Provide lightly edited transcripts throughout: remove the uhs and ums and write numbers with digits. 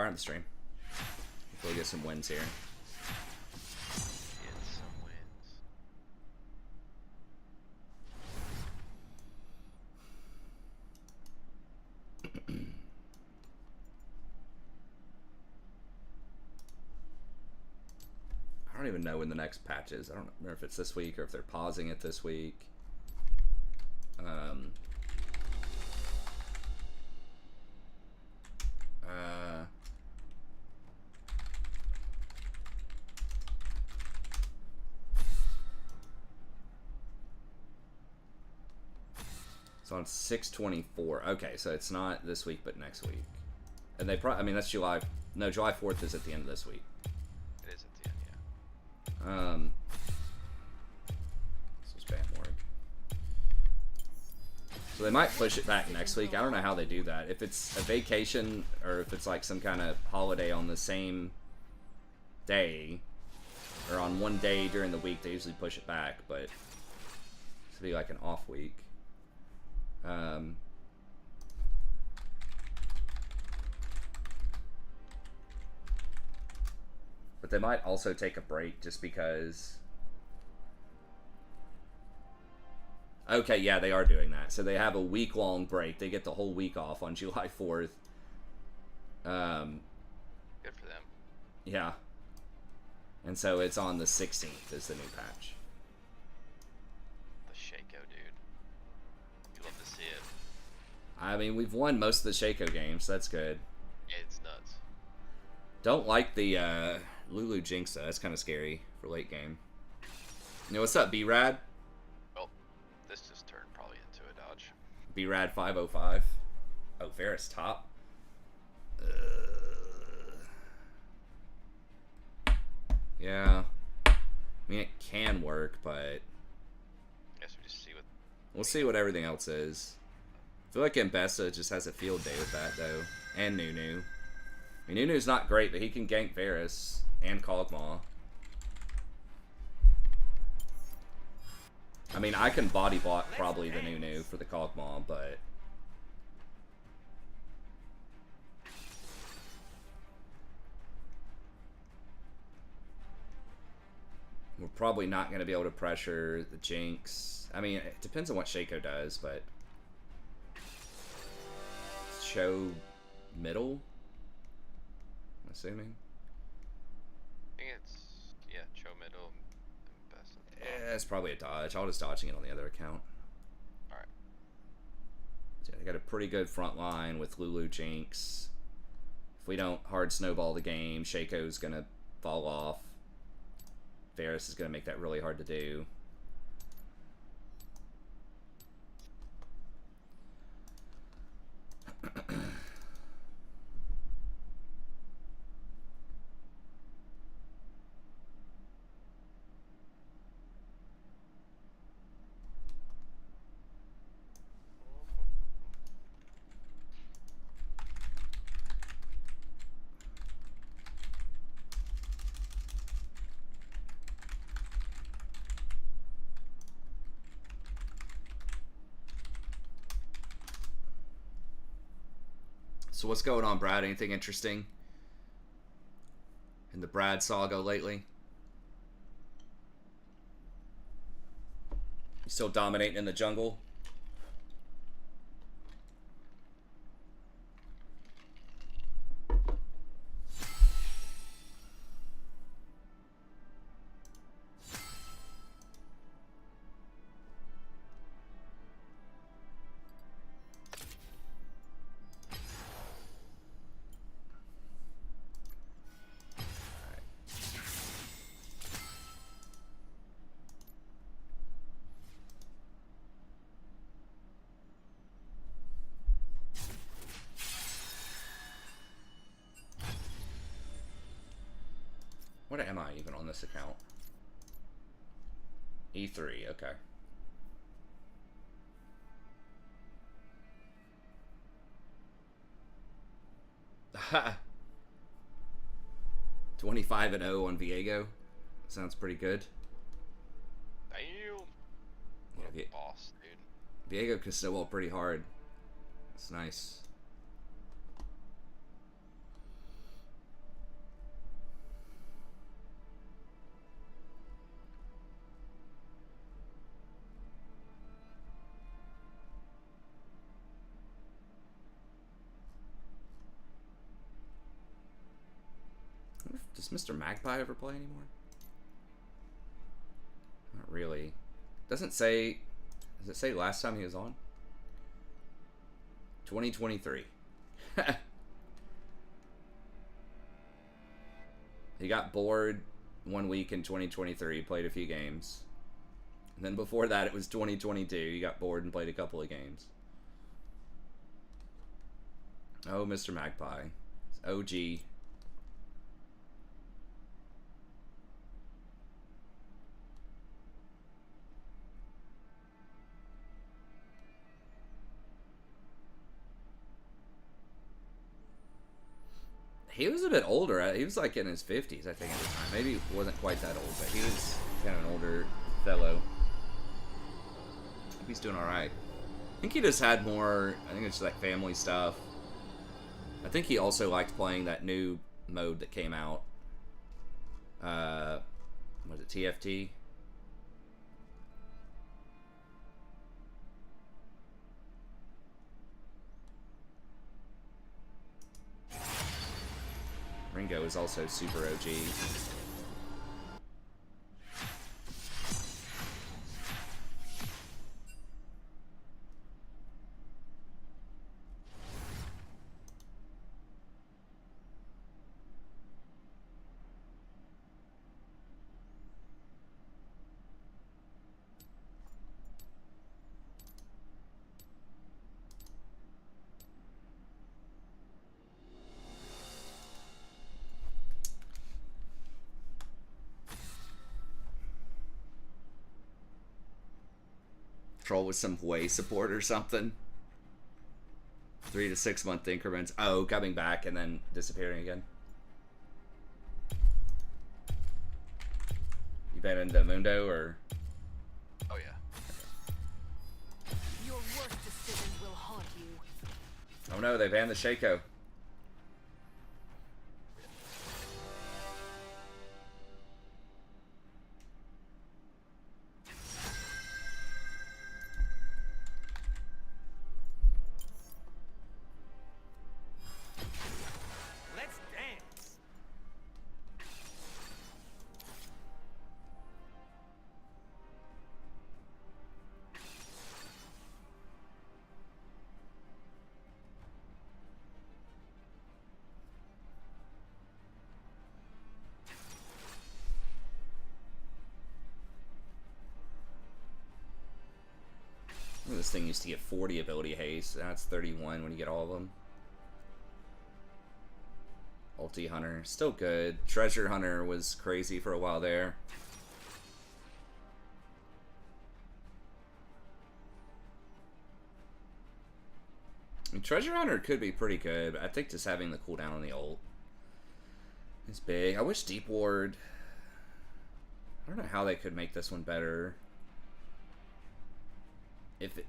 fire on the stream. Hopefully get some wins here. Get some wins. I don't even know when the next patch is. I don't remember if it's this week or if they're pausing it this week. It's on 6/24. Okay, so it's not this week, but next week. And they probably, I mean, that's July. No, July 4th is at the end of this week. It is at the end, yeah. This was bad work. So they might push it back next week. I don't know how they do that. If it's a vacation or if it's like some kind of holiday on the same day or on one day during the week, they usually push it back. But it should be like an off week. But they might also take a break just because... Okay, yeah, they are doing that. So they have a week-long break. They get the whole week off on July 4th. Good for them. Yeah. And so it's on the 16th is the new patch. The Shaco, dude. You love to see it. I mean, we've won most of the Shaco games. So that's good. Yeah, it's nuts. Don't like the Lulu Jinx, though. That's kind of scary for late game. You know, what's up, B-Rad? Well, this just turned probably into a dodge. B-Rad 505. Oh, Varus top. Yeah. I mean, it can work, but... I guess we just see what... We'll see what everything else is. I feel like Mbessa just has a field day with that, though. And Nunu. I mean, Nunu's not great, but he can gank Varus and Kog'Maw. I mean, I can body block probably the Nunu for the Kog'Maw, but... We're probably not going to be able to pressure the Jinx. I mean, it depends on what Shaco does, but... Show middle? I'm assuming. I think it's... Yeah, Cho middle and best. Yeah, it's probably a dodge. I'll just dodging it on the other account. Alright. So yeah, they got a pretty good front line with Lulu Jinx. If we don't hard snowball the game, Shaco's going to fall off. Varus is going to make that really hard to do. So what's going on, Brad? Anything interesting in the Brad saga lately? You still dominating in the jungle? What am I even on this account? E3, okay. Ha! 25-0 on Viego. Sounds pretty good. Damn. Yeah, What a boss, dude. Viego can snowball pretty hard. It's nice. Does Mr. Magpie ever play anymore? Not really. Doesn't say. Does it say last time he was on? 2023. He got bored 1 week in 2023, played a few games. And then before that, it was 2022. He got bored and played a couple of games. Oh, Mr. Magpie. It's OG. He was a bit older. He was like in his 50s, I think, at the time. Maybe he wasn't quite that old, but he was kind of an older fellow. Hope he's doing alright. I think he just had more, I think it's just like family stuff. I think he also liked playing that new mode that came out. Was it TFT? Ringo is also super OG. Troll with some way support or something. 3 to 6 month increments. Oh, coming back and then disappearing again. You been into Mundo or? Oh yeah. Your worst decision will haunt you. Oh no, they banned the Shaco. Let's dance. This thing used to get 40 ability haste. Now it's 31 when you get all of them. Ulti Hunter, still good. Treasure Hunter was crazy for a while there. I mean, Treasure Hunter could be pretty good, but I think just having the cooldown on the ult is big. I wish Deep Ward... I don't know how they could make this one better. If it...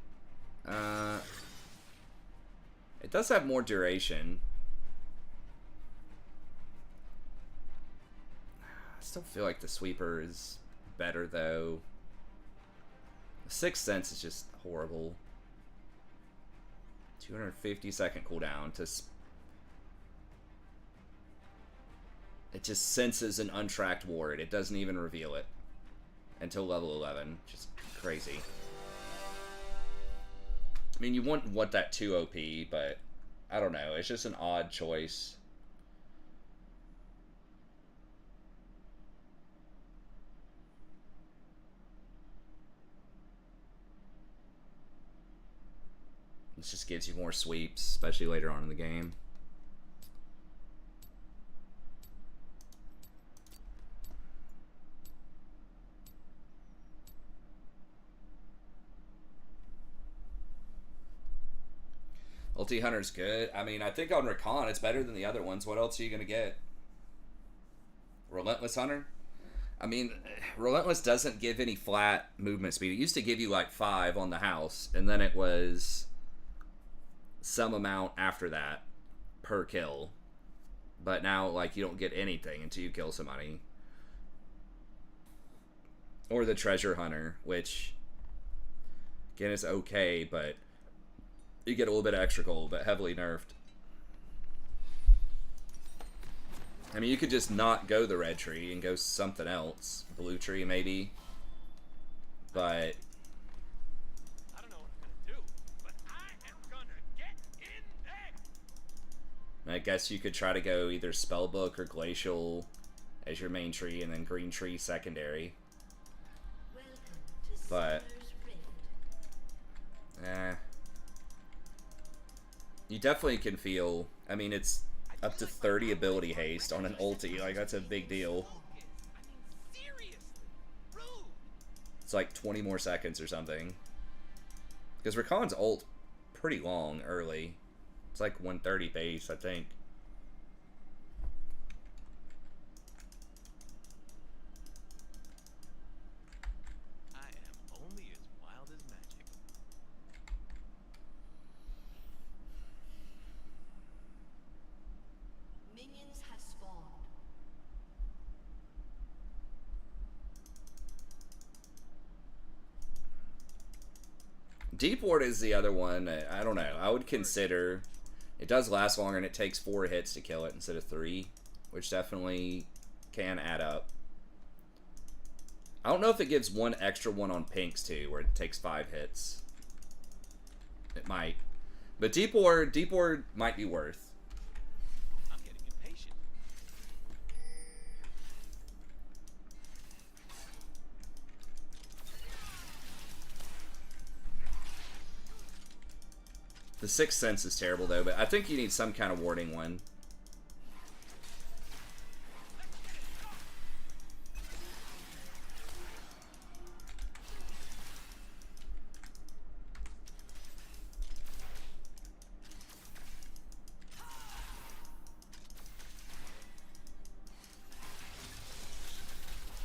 it does have more duration. I still feel like the sweeper is better though. The Sixth Sense is just horrible. 250-second cooldown to it just senses an untracked ward. It doesn't even reveal it until level 11. Just crazy. I mean, you wouldn't want that too OP, but I don't know. It's just an odd choice. This just gives you more sweeps, especially later on in the game. Ulti Hunter's good. I mean, I think on Rakan it's better than the other ones. What else are you going to get? Relentless Hunter? I mean, Relentless doesn't give any flat movement speed. It used to give you like 5 on the house, and then it was some amount after that per kill. But now, like, you don't get anything until you kill somebody. Or the Treasure Hunter, which, again, is okay, but you get a little bit of extra gold, but heavily nerfed. I mean, you could just not go the red tree and go something else. Blue tree, maybe. But I don't know what I'm gonna do, but I am gonna get in there. I guess you could try to go either Spellbook or Glacial as your main tree, and then Green Tree secondary. But you definitely can feel. I mean, it's up to 30 ability haste on an ulti. Like, that's a big deal. I mean, seriously, rude. It's like 20 more seconds or something. Because Rakan's ult pretty long early. It's like 130 base, I think. I am only as wild as magic. Minions have spawned. Deep Ward is the other one. I don't know. I would consider. It does last longer and it takes 4 hits to kill it instead of 3, which definitely can add up. I don't know if it gives one extra one on pinks too, where it takes 5 hits. It might. But Deep Ward might be worth. I'm getting impatient. The Sixth Sense is terrible though, but I think you need some kind of warding one.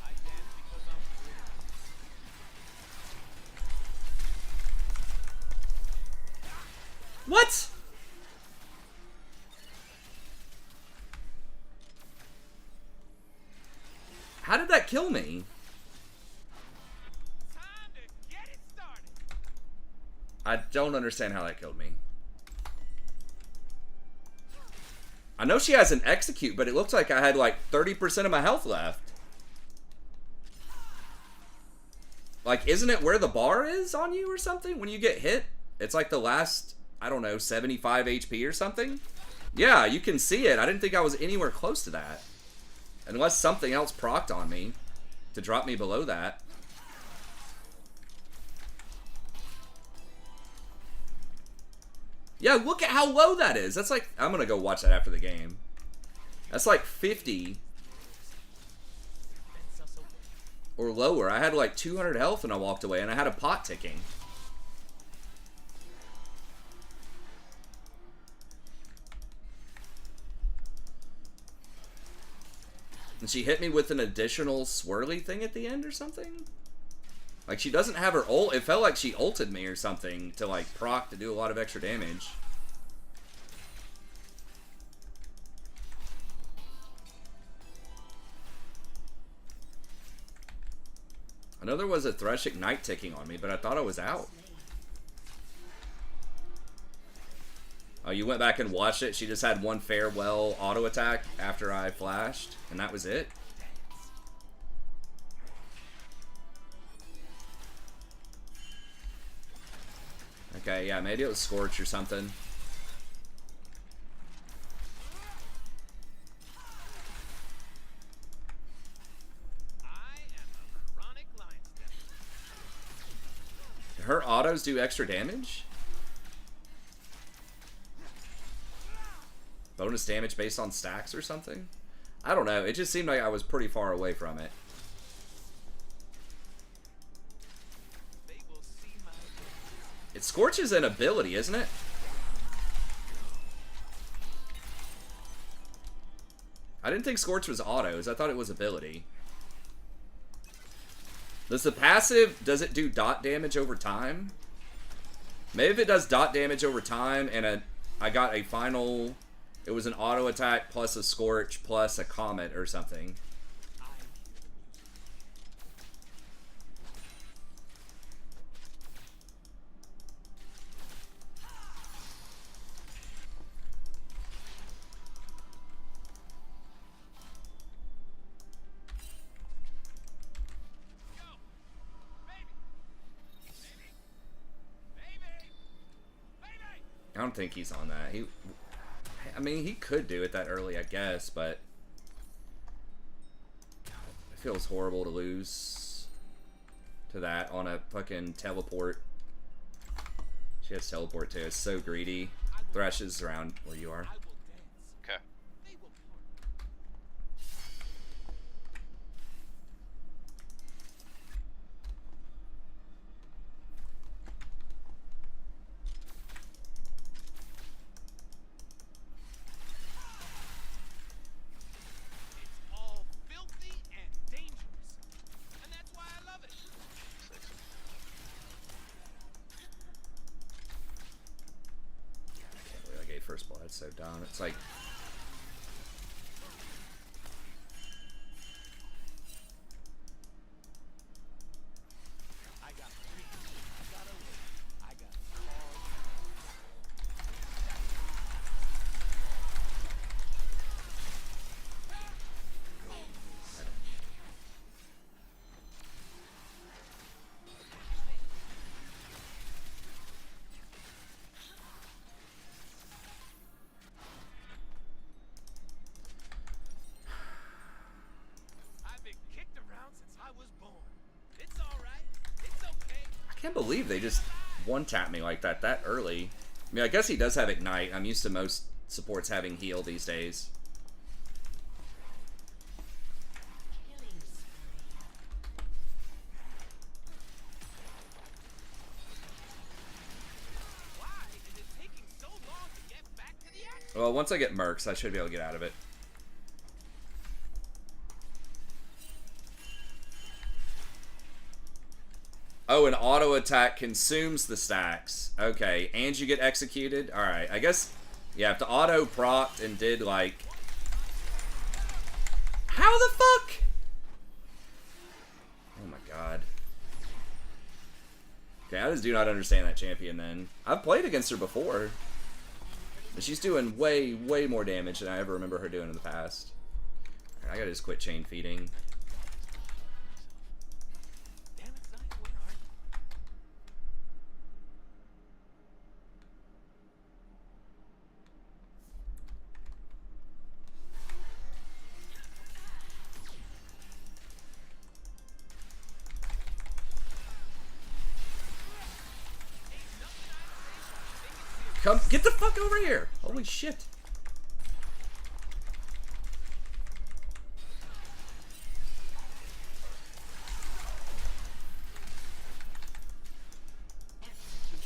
I dance because I'm free. What? How did that kill me? Time to get it started. I don't understand how that killed me. I know she has an execute, but it looked like I had like 30% of my health left. Like, isn't it where the bar is on you or something when you get hit? It's like the last, I don't know, 75 HP or something? Yeah, you can see it. I didn't think I was anywhere close to that. Unless something else procced on me to drop me below that. Yeah, look at how low that is. That's like, I'm gonna go watch that after the game. That's like 50 Fence us away. or lower. I had like 200 health when I walked away, and I had a pot ticking. And she hit me with an additional swirly thing at the end or something? Like, she doesn't have her ult. It felt like she ulted me or something to, like, proc to do a lot of extra damage. I know there was a Thresh Ignite ticking on me, but I thought I was out. Oh, you went back and watched it? She just had one farewell auto attack after I flashed, and that was it? Okay, yeah, maybe it was Scorch or something. I am a chronic line stepper. Her autos do extra damage? Bonus damage based on stacks or something? I don't know. It just seemed like I was pretty far away from it. They will see my It Scorches an ability, isn't it? I didn't think Scorch was autos. I thought it was ability. Does the passive, does it do dot damage over time? Maybe if it does dot damage over time and I got a final, it was an auto attack plus a Scorch plus a Comet or something. don't think he's on that. I mean, he could do it that early, I guess, but it feels horrible to lose to that on a fucking teleport. She has teleport too. It's so greedy. Thresh is around where you are. Okay. It's all filthy and dangerous. And that's why I love it. 6. I can't believe I gave first blood. It's so dumb. It's like, I got three. I got a way. I got all. I've been kicked around since I was born. It's all right. It's okay. I can't believe they just one-tap me like that early. I mean, I guess he does have Ignite. I'm used to most supports having heal these days. Killing spree. Why is it taking so long to get back to the action? Well, once I get Mercs, I should be able to get out of it. Oh, an auto attack consumes the stacks. Okay, and you get executed? Alright, I guess, yeah, if the auto procced and did, like... How the fuck? Oh my god. Okay, I just do not understand that champion then. I've played against her before. But she's doing way, way more damage than I ever remember her doing in the past. Alright, I gotta just quit chain feeding. Damn it, Sonny, where are you? Come, get the fuck over here! Holy shit.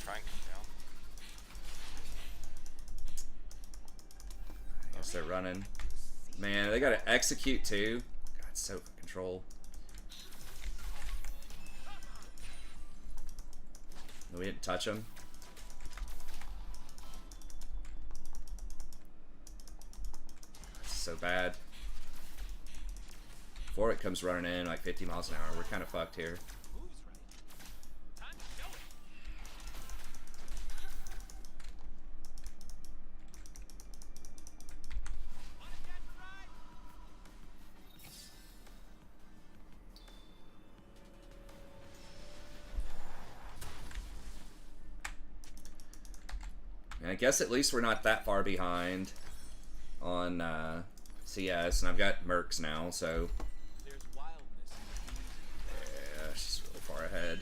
Try and come down. I guess they're running. Man, they gotta execute too. God, it's so control. We didn't touch him. So bad. Before it comes running in like 50 miles an hour, we're kind of fucked here. Who's right? Time to show it. Wanna catch a ride? And I guess at least we're not that far behind on CS, and I've got Mercs now, so There's wildness in the yeah, it's just really far ahead.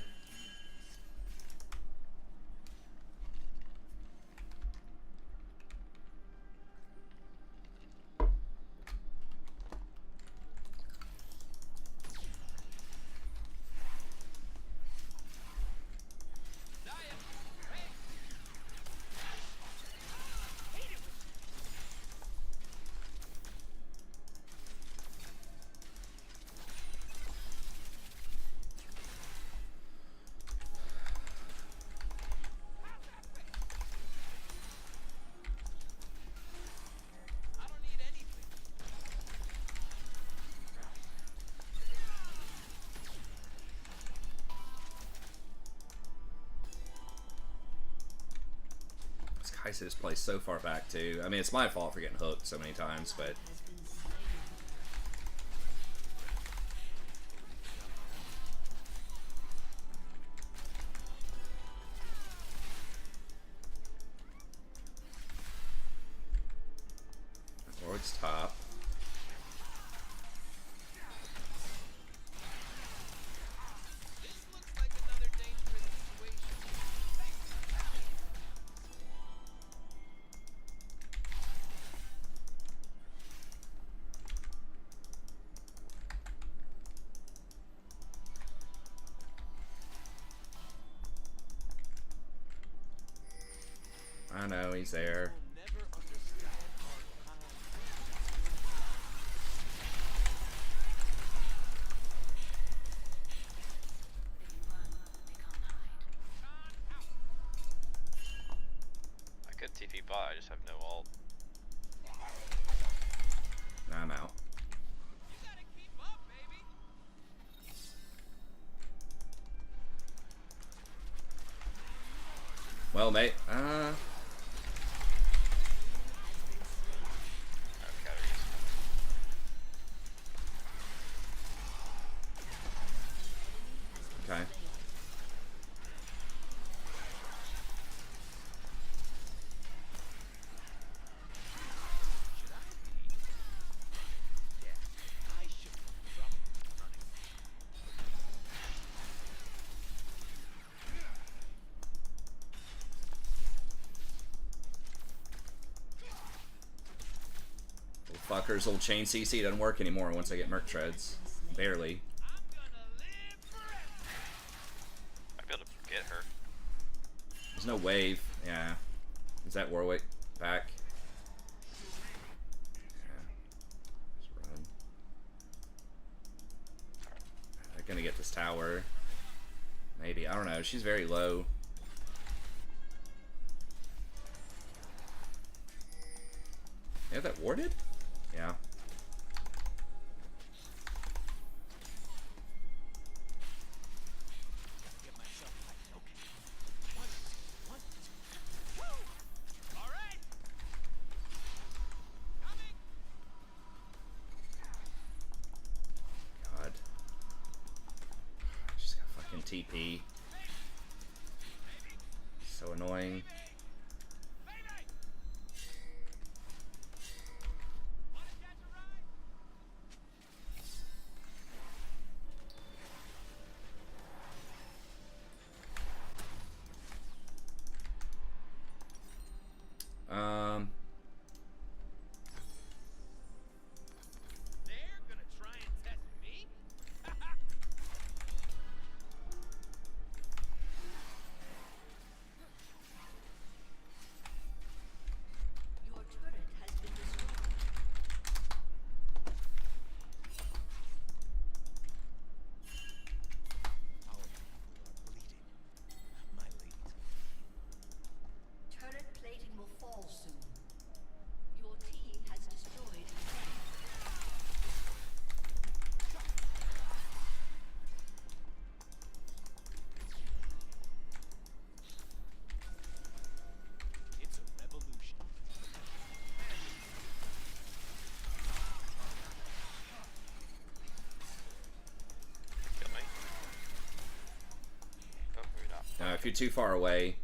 I don't need anything. This Kai'Sa just plays so far back too. I mean, it's my fault for getting hooked so many times, but Has been slain. I know he's there. Never understand our kind. I could TP bot, I just have no ult. Nah, I'm out. You gotta keep up, baby. Well, mate. Okay, Okay. Should I be? Yeah, I should probably be running. Little fuckers, old chain CC doesn't work anymore once I get Merc Treads. Barely. I'm gonna live forever. Might be able to get her. There's no wave. Yeah. Is that Warwick back? Yeah. Just run. They're gonna get this tower. Maybe. I don't know. She's very low. They have that warded? Yeah. Get myself right. Okay. One, two. Woo! All right. Coming. God. She's got fucking TP. So annoying. Baby. Wanna catch a ride? They're gonna try and test me? Your turret has been destroyed. Our people are bleeding. My lady. Turret plating will fall soon. Your team has destroyed. It's a revolution. Kill me. Oh, maybe not. If you're too far away,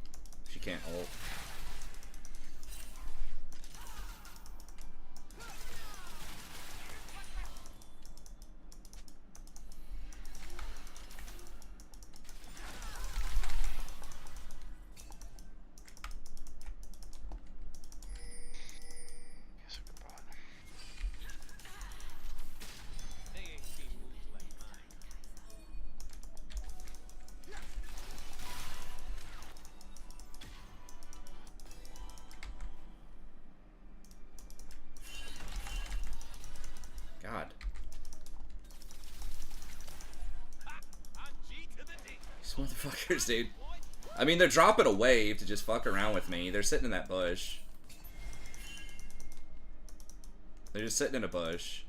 she can't ult. Guess we could bot. They ain't seen moves like mine. God. Ha! I'm G to the D. These motherfuckers, dude. I mean, they're dropping a wave to just fuck around with me. They're sitting in that bush. They're just sitting in a bush.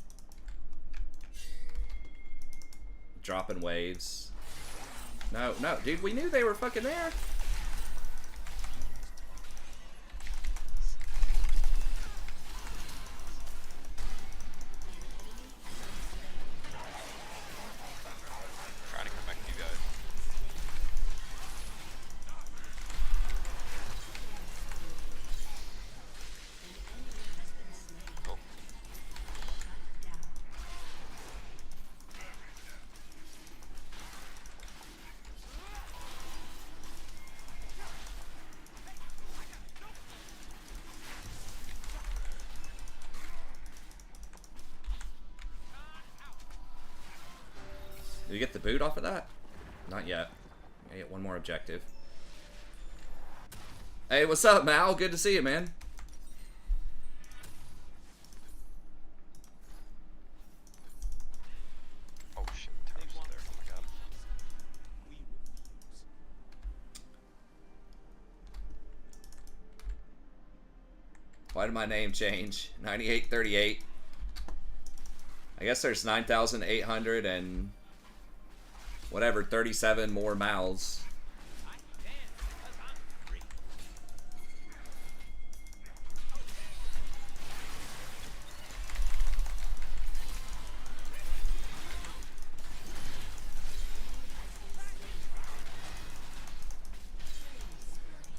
Dropping waves. No, no, dude, we knew they were fucking there. Trying to come back to you guys. Oh, Did you get the boot off of that? Not yet. I get one more objective. Hey, what's up, Mal? Good to see you, man. Oh shit, tower's still there. Oh my god. Why did my name change? 9838. I guess there's 9,800 and whatever, 37 more mouths.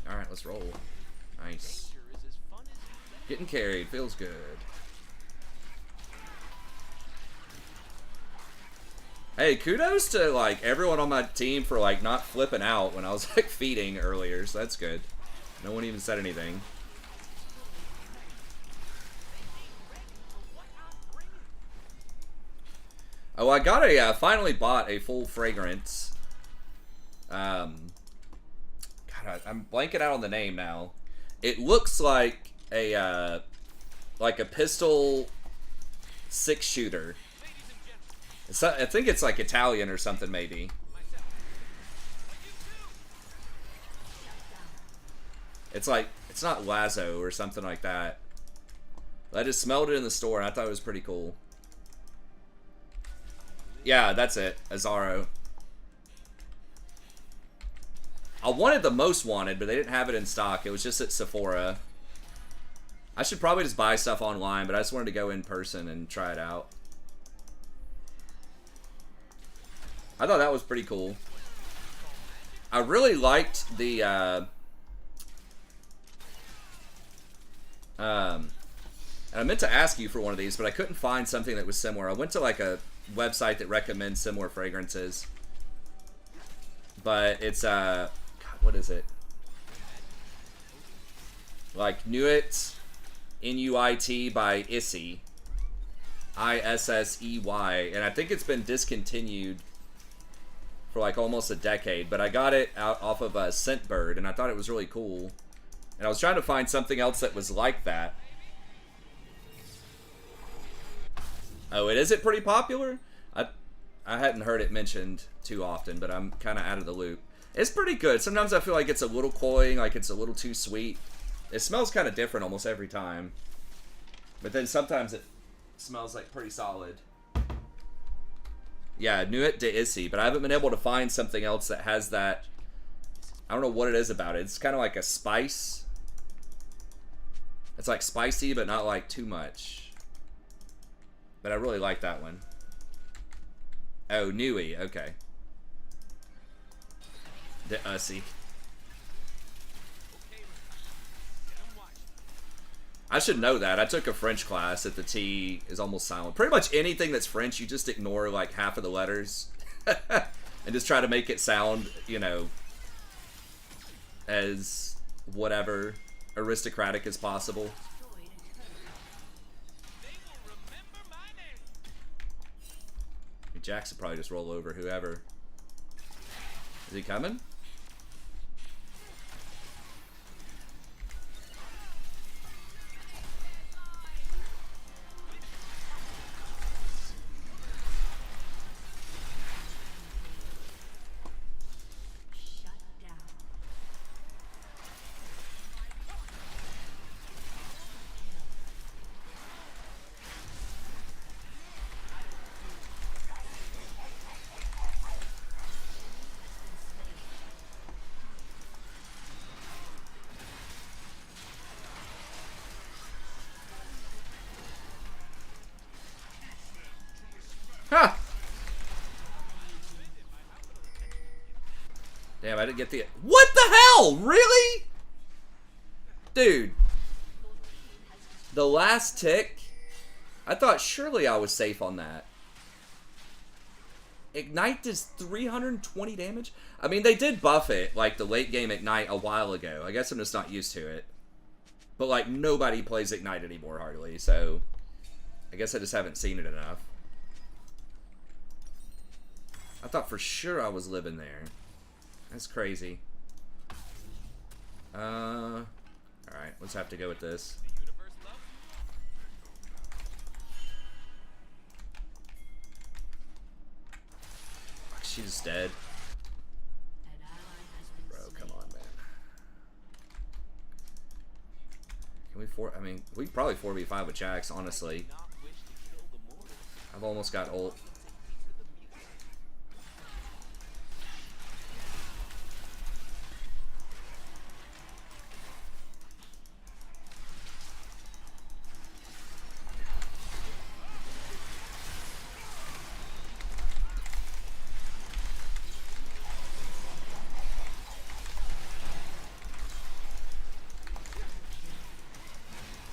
Alright, let's roll. Nice. Getting carried, feels good. Hey, kudos to like everyone on my team for like not flipping out when I was like feeding earlier, so that's good. No one even said anything. Oh, I got a finally bought a full fragrance. God, I'm blanking out on the name now. It looks like a pistol 6-shooter. I think it's like Italian or something, maybe. It's like, it's not Lazo or something like that. But I just smelled it in the store and I thought it was pretty cool. Yeah, that's it. Azaro. I wanted the most wanted, but they didn't have it in stock. It was just at Sephora. I should probably just buy stuff online, but I just wanted to go in person and try it out. I thought that was pretty cool. I really liked the, and I meant to ask you for one of these, but I couldn't find something that was similar. I went to like a website that recommends similar fragrances. But it's, God, what is it? Like Nuit, N-U-I-T by Issey. I-S-S-E-Y. And I think it's been discontinued for like almost a decade, but I got it out off of Scentbird, and I thought it was really cool. And I was trying to find something else that was like that. Oh, is it pretty popular? I hadn't heard it mentioned too often, but I'm kind of out of the loop. It's pretty good. Sometimes I feel like it's a little cloying, like it's a little too sweet. It smells kind of different almost every time. But then sometimes it smells like pretty solid. Yeah, Nuit de Issy, but I haven't been able to find something else that has that. I don't know what it is about it. It's kind of like a spice. It's like spicy, but not like too much. But I really like that one. Oh, Nui, okay. De Ussy. I should know that. I took a French class that the T is almost silent. Pretty much anything that's French, you just ignore like half of the letters. And just try to make it sound, you know, as whatever aristocratic as possible. Jax will probably just roll over whoever. Is he coming? Ha! Damn, I didn't get the... What the hell? Really? Dude. The last tick? I thought surely I was safe on that. Ignite does 320 damage? I mean, they did buff it, like the late game Ignite a while ago. I guess I'm just not used to it. But, like, nobody plays Ignite anymore, hardly, so... I guess I just haven't seen it enough. I thought for sure I was living there. That's crazy. Alright, let's have to go with this. The universe loves She's dead. An ally has been Bro, slain. come on, man. Can we I mean, we can probably 4v5 with Jax, honestly. not wish to kill the mortals. I've almost got ult.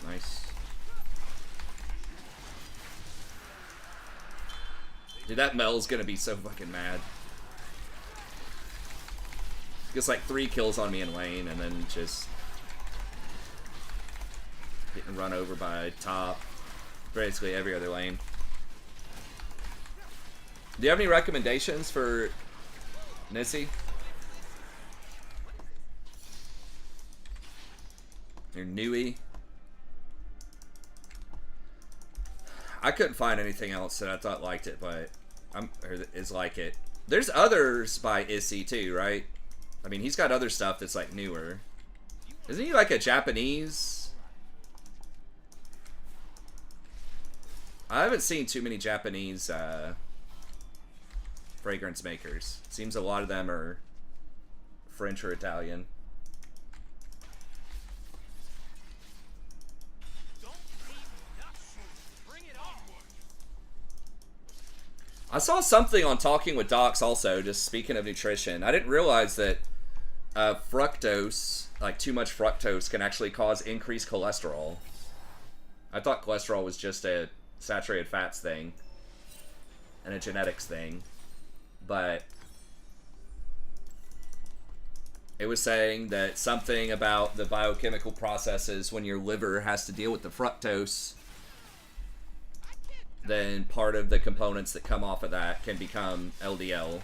Nice. Dude, that Mel's gonna be so fucking mad. Gets like 3 kills on me in lane and then just getting run over by top. Basically every other lane. Do you have any recommendations for Nissy? Or Nui? I couldn't find anything else that I thought liked it, but is like it. There's others by Issy too, right? I mean, he's got other stuff that's like newer. Isn't he like a Japanese? I haven't seen too many Japanese fragrance makers. It seems a lot of them are French or Italian. Don't leave nothing. Bring it on. I saw something on Talking with Docs also, just speaking of nutrition. I didn't realize that fructose, like too much fructose, can actually cause increased cholesterol. I thought cholesterol was just a saturated fats thing and a genetics thing. But it was saying that something about the biochemical processes when your liver has to deal with the fructose, then part of the components that come off of that can become LDL.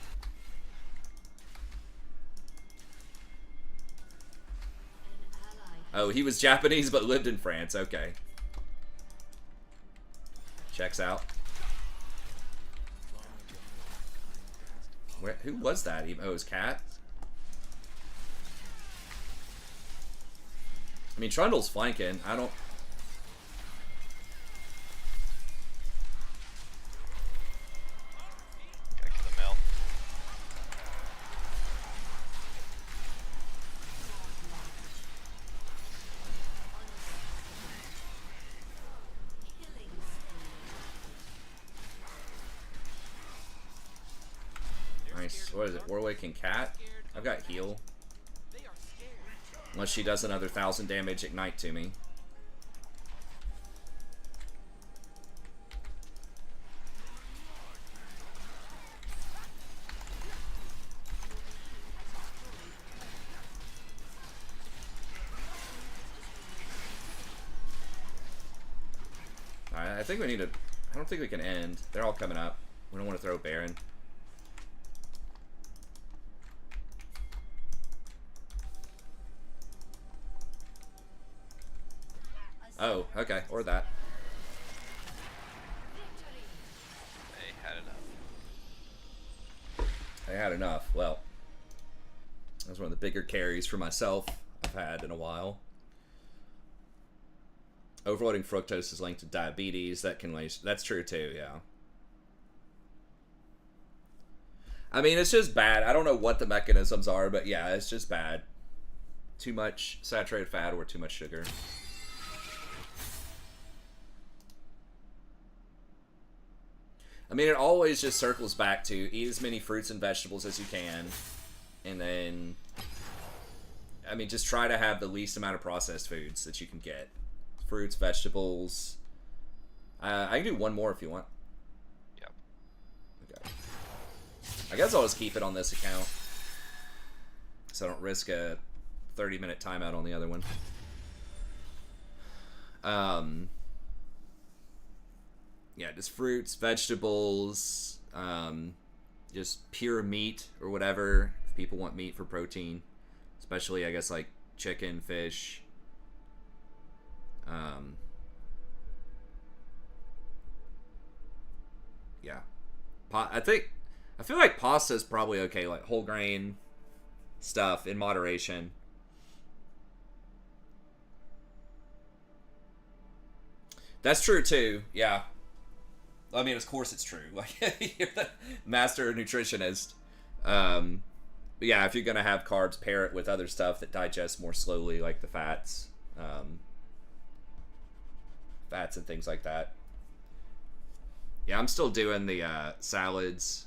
Oh, he was Japanese but lived in France. Okay. Checks out. Who was that? Oh, it was Cat? I mean, Trundle's flanking. I don't... Back to the mill. Killing Nice. What is it? Warwick and Cat? I've got heal. They are scared. Unless she does another 1,000 damage ignite to me. Alright, I think we need to... I don't think we can end. They're all coming up. We don't want to throw Baron. Oh, okay. Or that. They had enough. I had enough. Well, that was one of the bigger carries for myself I've had in a while. Overloading fructose is linked to diabetes. That's true too, yeah. I mean, it's just bad. I don't know what the mechanisms are, but yeah, it's just bad. Too much saturated fat or too much sugar. I mean, it always just circles back to eat as many fruits and vegetables as you can. And then, I mean, just try to have the least amount of processed foods that you can get. Fruits, vegetables. I can do one more if you want. Yep. Okay. I guess I'll just keep it on this account, so I don't risk a 30-minute timeout on the other one. Yeah, just fruits, vegetables, just pure meat or whatever. If people want meat for protein, especially I guess like chicken, fish. Yeah. I feel like pasta is probably okay, like whole grain stuff in moderation. That's true too. Yeah. I mean, of course it's true. Like you're the master nutritionist. But yeah, if you're gonna have carbs, pair it with other stuff that digests more slowly, like the fats, fats and things like that. Yeah, I'm still doing the salads.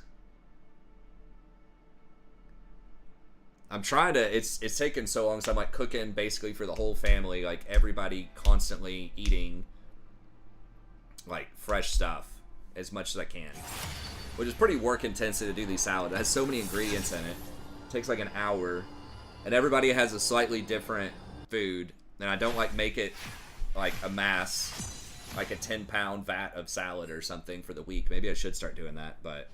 I'm trying to. It's taken so long, so I'm like cooking basically for the whole family, like everybody constantly eating like fresh stuff as much as I can, which is pretty work intensive to do these salads. It has so many ingredients in it. It takes like an hour, and everybody has a slightly different food, and I don't like make it like a mass, like a 10-pound vat of salad or something for the week. Maybe I should start doing that, but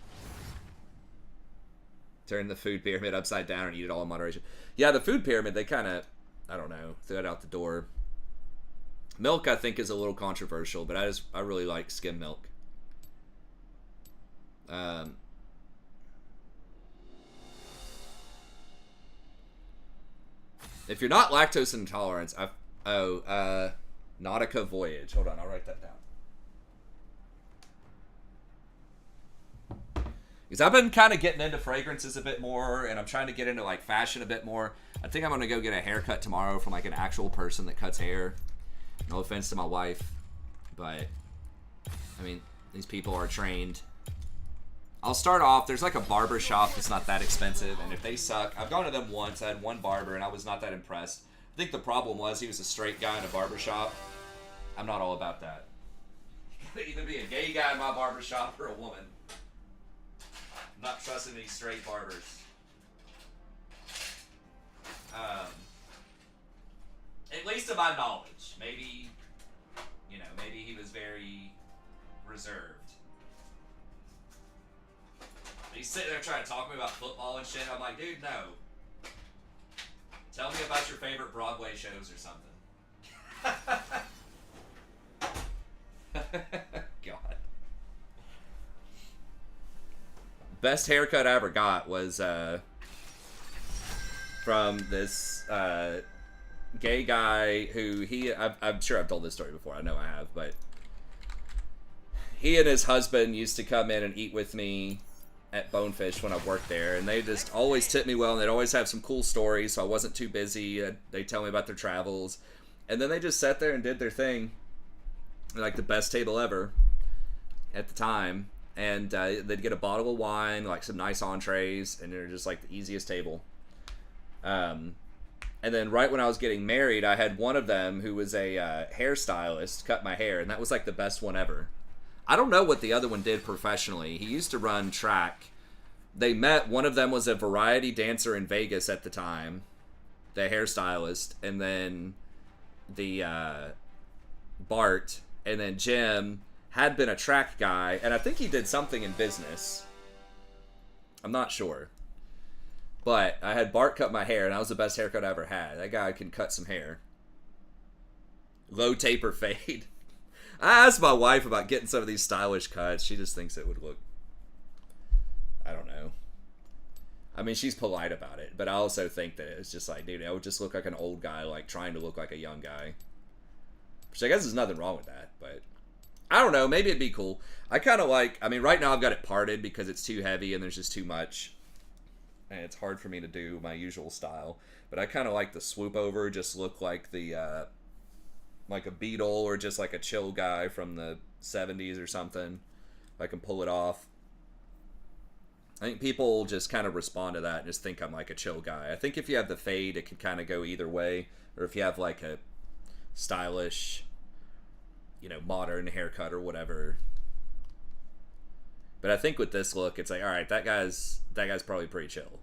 turn the food pyramid upside down and eat it all in moderation. Yeah, the food pyramid, they kind of, I don't know, threw it out the door. Milk, I think, is a little controversial, but I really like skim milk. If you're not lactose intolerant, Nautica Voyage. Hold on, I'll write that down. Because I've been kind of getting into fragrances a bit more, and I'm trying to get into like fashion a bit more. I think I'm gonna go get a haircut tomorrow from like an actual person that cuts hair. No offense to my wife, but I mean, these people are trained. I'll start off, there's like a barber shop that's not that expensive, and if they suck, I've gone to them once. I had one barber and I was not that impressed. I think the problem was he was a straight guy in a barber shop. I'm not all about that. You gotta either be a gay guy in my barber shop or a woman. I'm not trusting these straight barbers. At least to my knowledge. Maybe, you know, maybe he was very reserved. He's sitting there trying to talk to me about football and shit. I'm like, dude, no. Tell me about your favorite Broadway shows or something. God. Best haircut I ever got was from this gay guy who I'm sure I've told this story before. I know I have, but he and his husband used to come in and eat with me at Bonefish when I worked there, and they just always tip me well, and they'd always have some cool stories, so I wasn't too busy. They'd tell me about their travels, and then they just sat there and did their thing, like the best table ever at the time, and they'd get a bottle of wine, like some nice entrees, and they're just like the easiest table. And then right when I was getting married, I had one of them who was a hairstylist cut my hair, and that was like the best one ever. I don't know what the other one did professionally. He used to run track. They met, one of them was a variety dancer in Vegas at the time, the hairstylist, and then the Bart, and then Jim had been a track guy, and I think he did something in business. I'm not sure. But I had Bart cut my hair, and that was the best haircut I ever had. That guy can cut some hair. Low taper fade. I asked my wife about getting some of these stylish cuts. She just thinks it would look, I don't know. I mean, she's polite about it, but I also think that it's just like, dude, I would just look like an old guy, like trying to look like a young guy. Which I guess there's nothing wrong with that, but I don't know. Maybe it'd be cool. I kind of like, I mean, right now I've got it parted because it's too heavy and there's just too much. And it's hard for me to do my usual style. But I kind of like the swoop over, just look like the, like a Beatle or just like a chill guy from the 70s or something. If I can pull it off. I think people just kind of respond to that and just think I'm like a chill guy. I think if you have the fade, it can kind of go either way. Or if you have like a stylish, you know, modern haircut or whatever. But I think with this look, it's like, all right, that guy's probably pretty chill.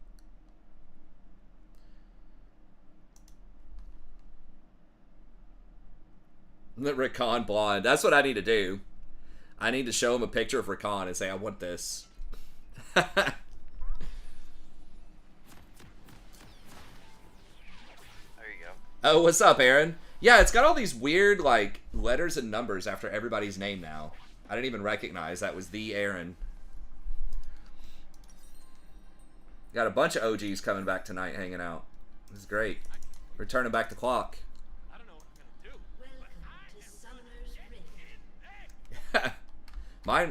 The Rakan blonde. That's what I need to do. I need to show him a picture of Rakan and say, I want this. There you go. Oh, what's up, Aaron? Yeah, it's got all these weird, like, letters and numbers after everybody's name now. I didn't even recognize that was the Aaron. Got a bunch of OGs coming back tonight hanging out. This is great. We're turning back the clock. I don't know what I'm gonna do, but Welcome I to am Summoner's gonna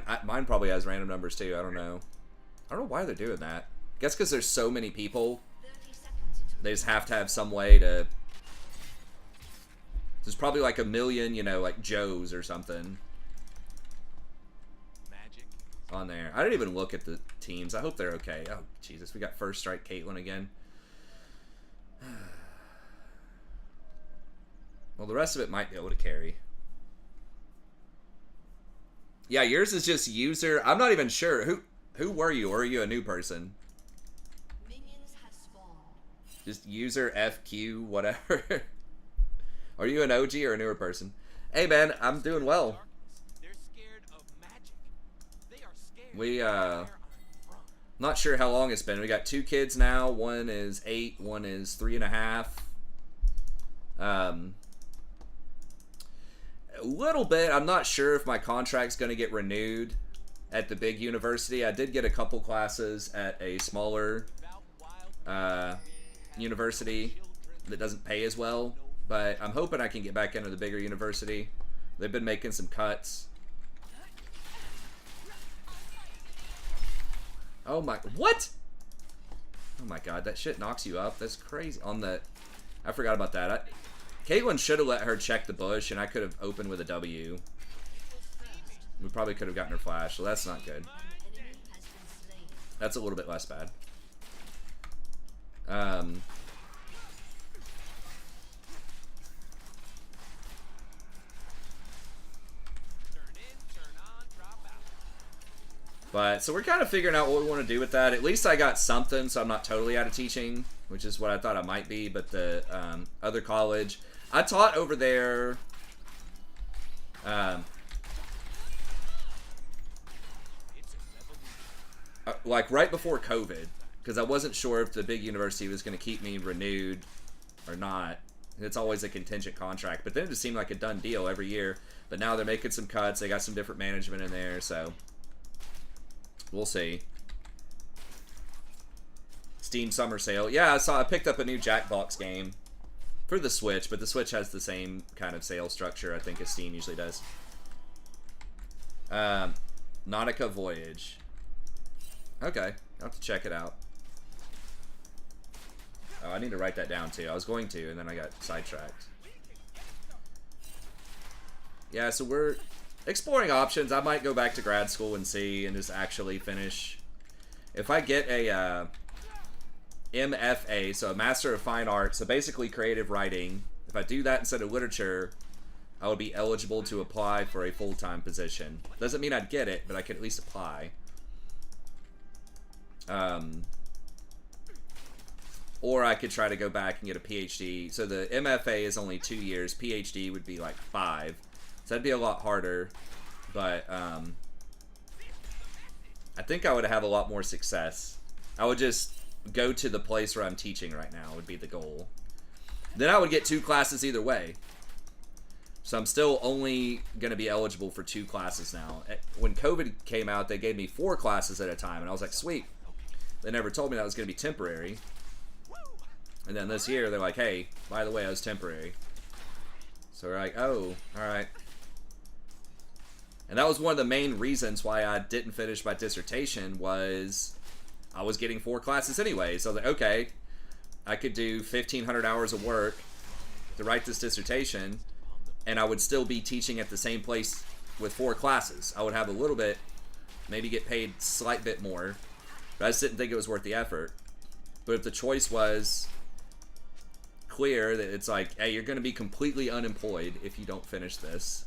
Rift. Mine probably has random numbers too. I don't know. I don't know why they're doing that. I guess because there's so many people, 30 seconds until they just have to have some way to... There's probably like a million, you know, like Joes or something magic. on there. I didn't even look at the teams. I hope they're okay. Oh, Jesus. We got first strike Caitlyn again. Well, the rest of it might be able to carry. Yeah, yours is just user. I'm not even sure. Who were you? Or are you a new person? minions have spawned. Just user FQ whatever. Are you an OG or a newer person? Hey man, I'm doing well. Darkness. They're scared of magic. They are scared. We Where I'm from. not sure how long it's been. We got 2 kids now. One is 8, one is 3.5. A little bit. I'm not sure if my contract's going to get renewed at the big university. I did get a couple classes at a smaller university that doesn't pay as well, but I'm hoping I can get back into the bigger university. They've been making some cuts. Oh my, what? Oh my god, that shit knocks you up. That's crazy. On the, I forgot about that. Caitlyn should have let her check the bush, and I could have opened with a W. We probably could have gotten her flash, so that's not good. Enemy has been slain. That's a little bit less bad. Turn in, turn on, drop out. But, so we're kind of figuring out what we want to do with that. At least I got something, so I'm not totally out of teaching, which is what I thought I might be. But the other college, I taught over there. It's a revolution. Like right before COVID, because I wasn't sure if the big university was going to keep me renewed or not. It's always a contingent contract, but then it just seemed like a done deal every year. But now they're making some cuts. They got some different management in there, so we'll see. Steam Summer Sale. Yeah, I picked up a new Jackbox game for the Switch, but the Switch has the same kind of sale structure, I think, as Steam usually does. Nautica Voyage. Okay, I'll have to check it out. Oh, I need to write that down too. I was going to, and then I got sidetracked. Yeah, so we're exploring options. I might go back to grad school and see, and just actually finish. If I get a MFA, so a Master of Fine Arts, so basically creative writing, if I do that instead of literature, I would be eligible to apply for a full-time position. Doesn't mean I'd get it, but I could at least apply. Or I could try to go back and get a PhD. So the MFA is only 2 years. PhD would be like 5. So that'd be a lot harder. But I think I would have a lot more success. I would just go to the place where I'm teaching right now would be the goal. Then I would get 2 classes either way. So I'm still only going to be eligible for 2 classes now. When COVID came out, they gave me 4 classes at a time. And I was like, sweet. They never told me that was going to be temporary. And then this year, they're like, hey, by the way, I was temporary. So we're like, oh, alright. And that was one of the main reasons why I didn't finish my dissertation was I was getting 4 classes anyway. So I was like, okay, I could do 1,500 hours of work to write this dissertation, and I would still be teaching at the same place with 4 classes. I would have a little bit, maybe get paid a slight bit more, but I just didn't think it was worth the effort. But if the choice was clear that it's like, hey, you're going to be completely unemployed if you don't finish this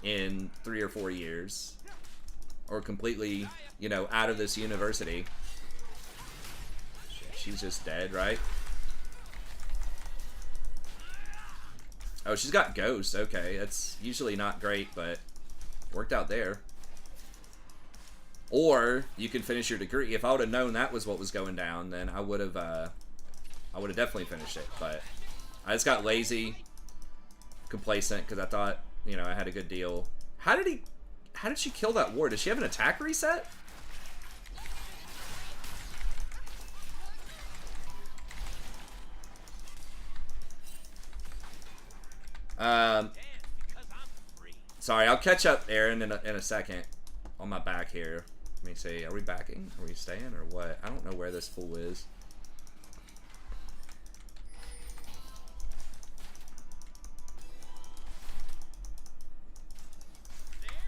in 3 or 4 years, or completely, you know, out of this university. She's just dead, right? Oh, she's got Ghost. Okay, that's usually not great, but worked out there. Or you can finish your degree. If I would have known that was what was going down, then I would have definitely finished it. But I just got lazy, complacent, because I thought, you know, I had a good deal. How did she kill that ward? Does she have an attack reset? Sorry, I'll catch up, Aaron, in a second. On my back here. Let me see. Are we backing? Are we staying or what? I don't know where this fool is.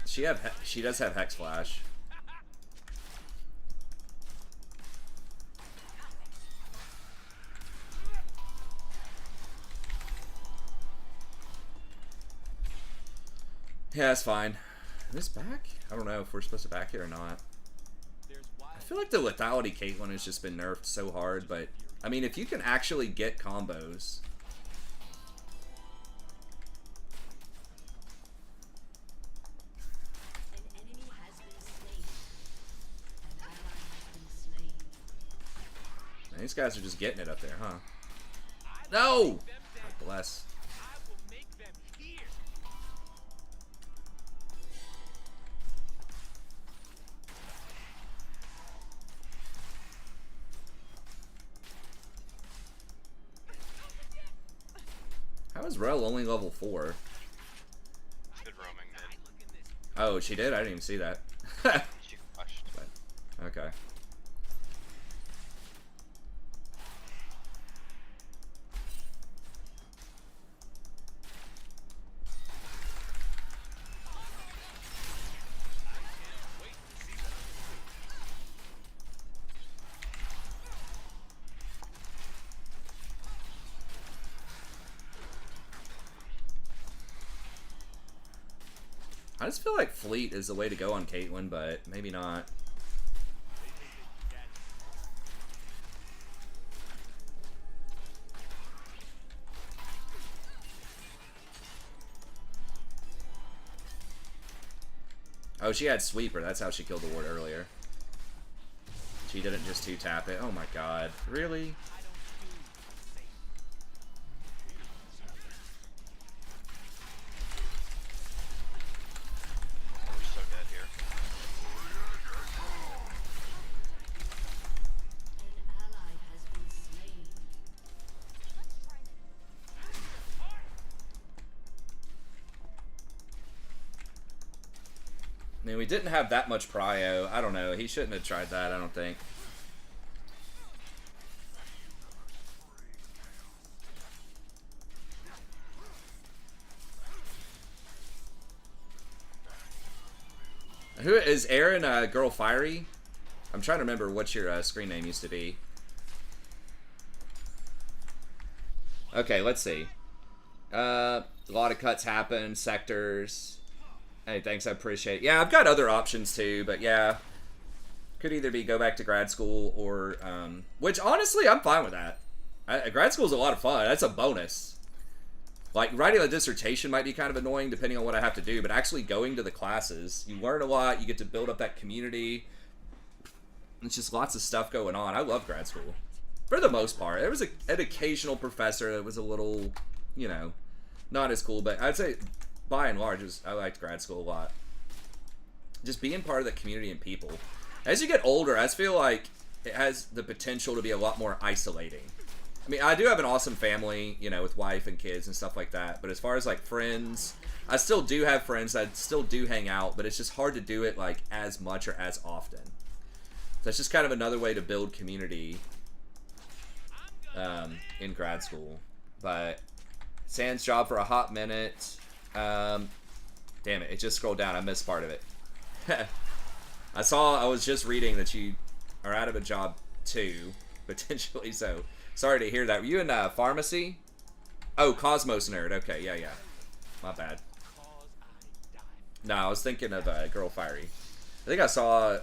She does have Hex Flash. Yeah, that's fine. Is this back? I don't know if we're supposed to back it or not. I feel like the lethality Caitlyn has just been nerfed so hard, but I mean, if you can actually get combos. An enemy has been slain. An ally has been slain. Man, these guys are just getting it up there, huh? No! God bless. I will make them here. How is Rel only level 4? Good roaming mid. Oh, she did? I didn't even see that. She flushed. Okay. I just feel like Fleet is the way to go on Caitlyn, but maybe not. Oh, she had Sweeper. That's how she killed the ward earlier. She didn't just 2-tap it. Oh my god. Really? We're so dead here. An ally has been slain. I mean, we didn't have that much prio. I don't know. He shouldn't have tried that, I don't think. Who is Aaron, Girl Fiery? I'm trying to remember what your screen name used to be. Okay, let's see. A lot of cuts happen, sectors. Hey, thanks, I appreciate it. Yeah, I've got other options too, but yeah. Could either be go back to grad school or, which honestly, I'm fine with that. Grad school is a lot of fun. That's a bonus. Like, writing a dissertation might be kind of annoying depending on what I have to do, but actually going to the classes, you learn a lot, you get to build up that community. It's just lots of stuff going on. I love grad school. For the most part. There was an occasional professor that was a little, you know, not as cool, but I'd say by and large, I liked grad school a lot. Just being part of that community and people. As you get older, I just feel like it has the potential to be a lot more isolating. I mean, I do have an awesome family, you know, with wife and kids and stuff like that. But as far as, like, friends, I still do have friends. I still do hang out. But it's just hard to do it, like, as much or as often. So it's just kind of another way to build community in grad school. But Sans job for a hot minute. Damn it just scrolled down. I missed part of it. I was just reading that you are out of a job too, potentially, so sorry to hear that. Were you in pharmacy? Oh, Cosmos nerd. Okay, yeah. My bad. No, I was thinking of Girl Fiery. I think I saw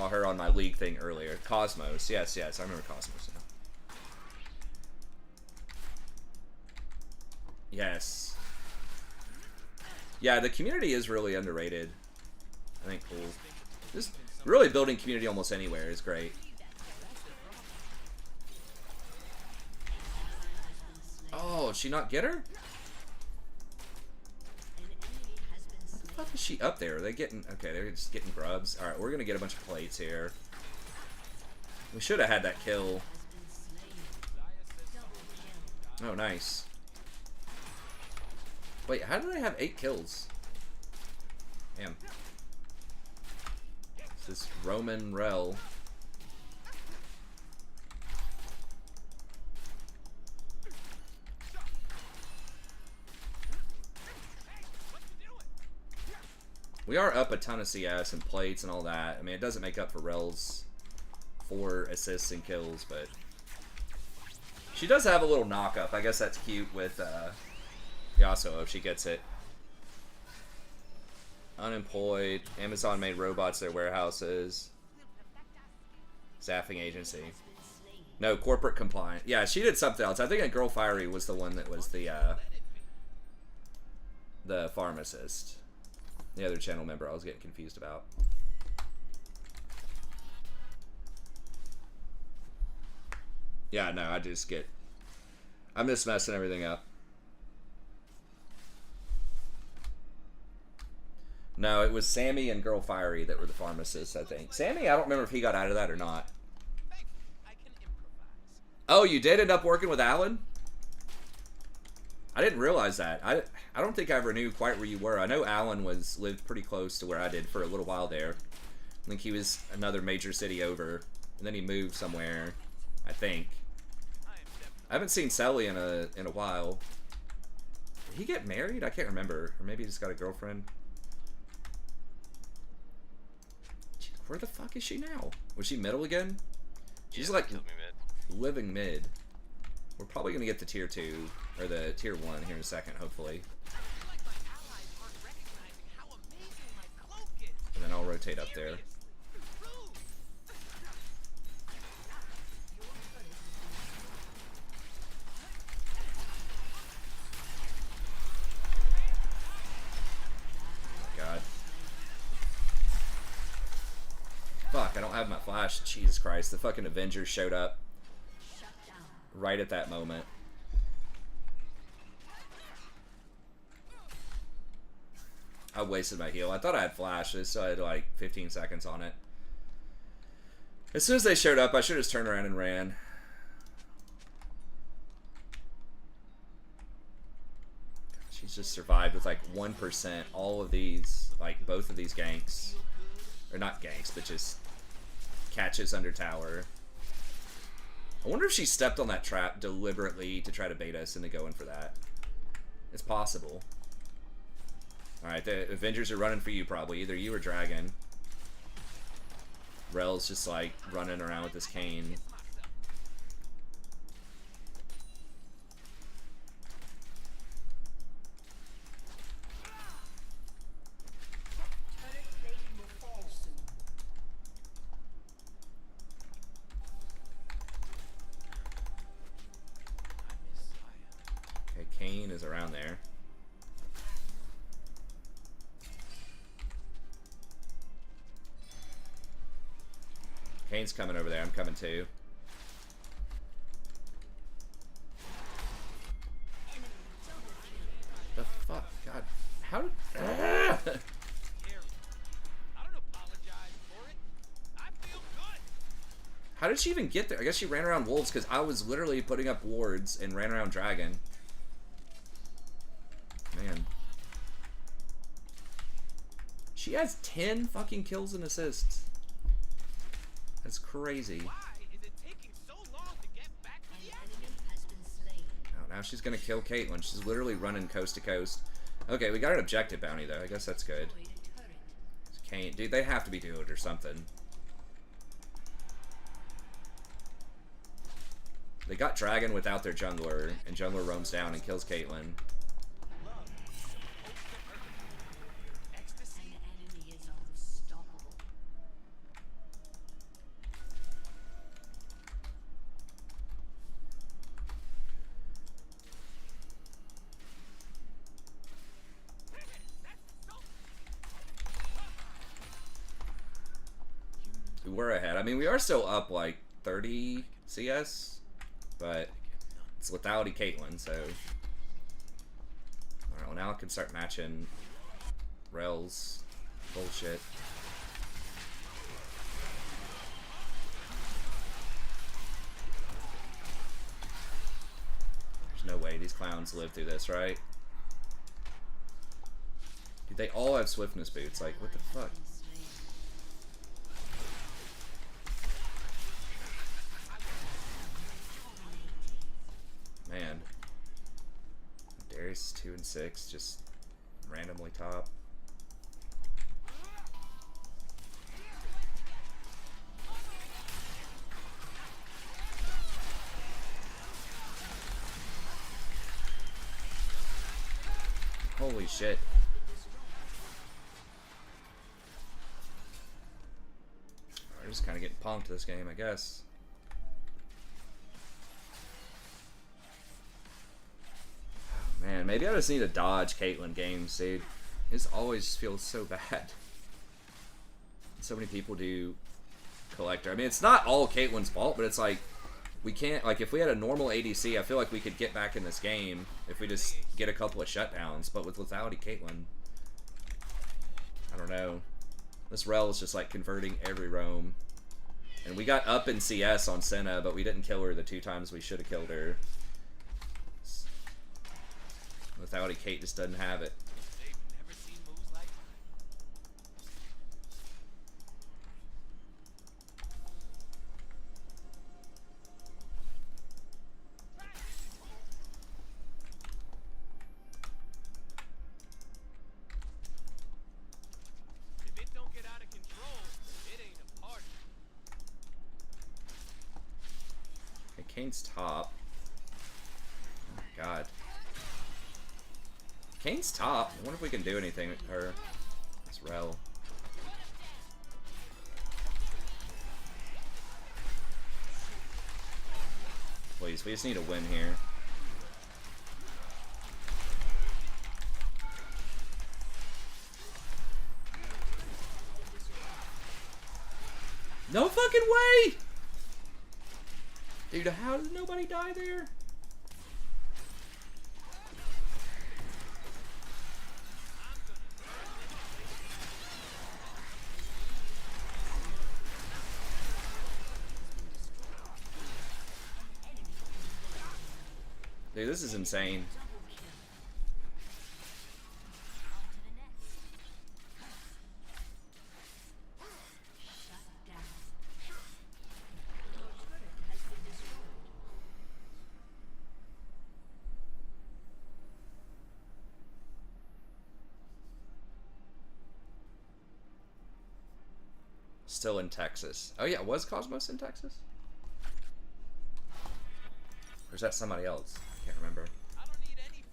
her on my league thing earlier. Cosmos. Yes, I remember Cosmos now. Yes. Yeah, the community is really underrated. I think cool. Just really building community almost anywhere is great. did she not get her? What the fuck is she up there? Are they getting... Okay, they're just getting grubs. Alright, we're gonna get a bunch of plates here. We should have had that kill. Oh, nice. Wait, how did I have 8 kills? Damn. It's this Roman Rel. We are up a ton of CS and plates and all that. I mean, it doesn't make up for Rel's 4 assists and kills, but she does have a little knock-up. I guess that's cute with Yasuo if she gets it. Unemployed. Amazon made robots their warehouses. Staffing agency. No, corporate compliant. Yeah, she did something else. I think a Girl Fiery was the one that was the pharmacist. The other channel member I was getting confused about. Yeah, no, I'm just messing everything up. No, it was Sammy and Girl Fiery that were the pharmacists, I think. Sammy, I don't remember if he got out of that or not. Oh, you did end up working with Alan? I didn't realize that. I don't think I ever knew quite where you were. I know Alan lived pretty close to where I did for a little while there. I think he was another major city over, and then he moved somewhere, I think. I haven't seen Sally in a while. Did he get married? I can't remember. Or maybe he just got a girlfriend. Where the fuck is she now? Was she middle again? She's like living mid. We're probably gonna get the tier 2 or the tier 1 here in a second, hopefully. And then I'll rotate up there. God. Fuck, I don't have my flash. Jesus Christ, the fucking Avengers showed up right at that moment. I wasted my heal. I thought I had flash. I still had like 15 seconds on it. As soon as they showed up, I should have just turned around and ran. She's just survived with like 1%. All of these, like both of these ganks. Or not ganks, but just catches under tower. I wonder if she stepped on that trap deliberately to try to bait us into going for that. It's possible. Alright, the Avengers are running for you probably. Either you or Dragon. Rel's just like running around with this cane. Okay, Kane is around there. Kane's coming over there. I'm coming too. The fuck? God. How did... I don't apologize for it. I feel good. How did she even get there? I guess she ran around wolves because I was literally putting up wards and ran around dragon. Man. She has 10 fucking kills and assists. That's crazy. Why is it taking so long to get back to the action? Oh, now she's gonna kill Caitlyn. She's literally running coast to coast. Okay, we got an objective bounty though. I guess that's good. Kane, dude, they have to be doing it or something. They got Dragon without their jungler, and jungler roams down and kills Caitlyn. We're ahead. I mean, we are still up like 30 CS, but it's without Caitlyn, so Oh, now I can start matching Rel's bullshit. There's no way these clowns live through this, right? Dude, they all have swiftness boots. Like, what the fuck? Man. Darius 2 and 6, just randomly top. Holy shit. We're just kind of getting punked this game, I guess. Man, maybe I just need to dodge Caitlyn games, dude. It just always feels so bad. So many people do Collector. I mean, it's not all Caitlyn's fault, but it's like, we can't, like, if we had a normal ADC, I feel like we could get back in this game if we just get a couple of shutdowns. But with lethality Caitlyn, I don't know. This Rel is just, like, converting every roam. And we got up in CS on Senna, but we didn't kill her the 2 times we should have killed her. Lethality Kate just doesn't have it. They've never seen moves like mine. If it don't get out of control, it ain't a party. Okay, Kane's top. Oh my god. Kane's top. I wonder if we can do anything with her. This Rel. Please, we just need a win here. No fucking way! Dude, how did nobody die there? Dude, this is insane. Still in Texas. Oh yeah, was Cosmos in Texas? Or is that somebody else? I can't remember. I don't need anything.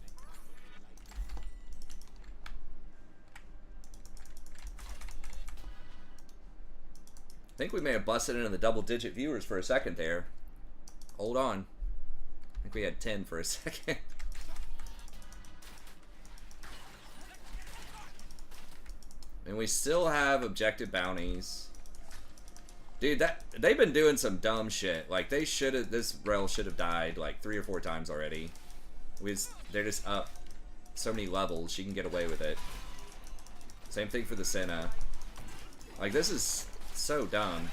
I think we may have busted into the double-digit viewers for a second there. Hold on. I think we had 10 for a second. And we still have objective bounties. Dude, they've been doing some dumb shit. Like, they should have, this Rel should have died like 3 or 4 times already. They're just up so many levels, she can get away with it. Same thing for the Senna. Like, this is so dumb.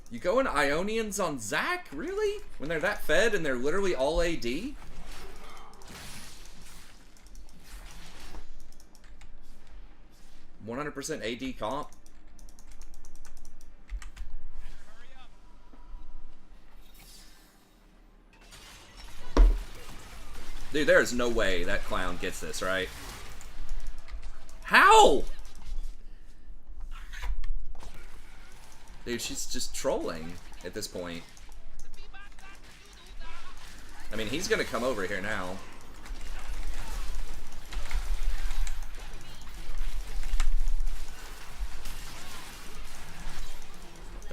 You going Ionians on Zac? Really? When they're that fed and they're literally all AD? 100% AD comp? Dude, there is no way that clown gets this, right? How? Dude, she's just trolling at this point. I mean, he's gonna come over here now.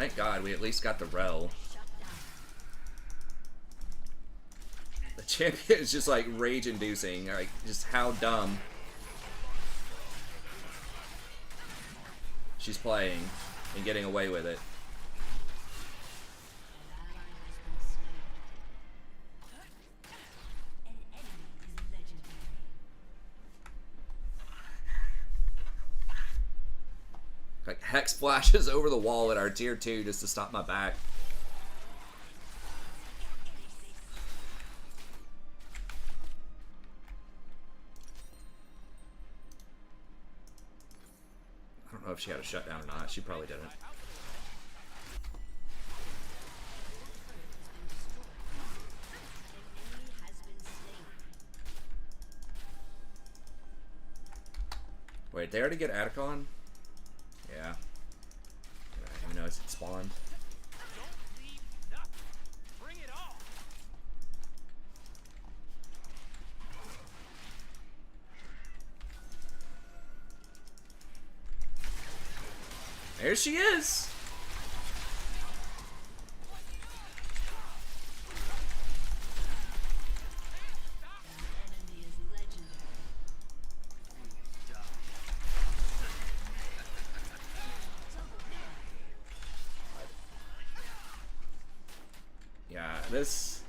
Thank God we at least got the rel. The champion is just like rage-inducing. Like, just how dumb she's playing and getting away with it. Like, Hex flashes over the wall at our tier 2 just to stop my back. I don't know if she had a shutdown or not. She probably didn't. Wait, they already get Atacon? Yeah. I don't even know it's spawned. Don't leave nothing. Bring it all. There she is! Yeah, this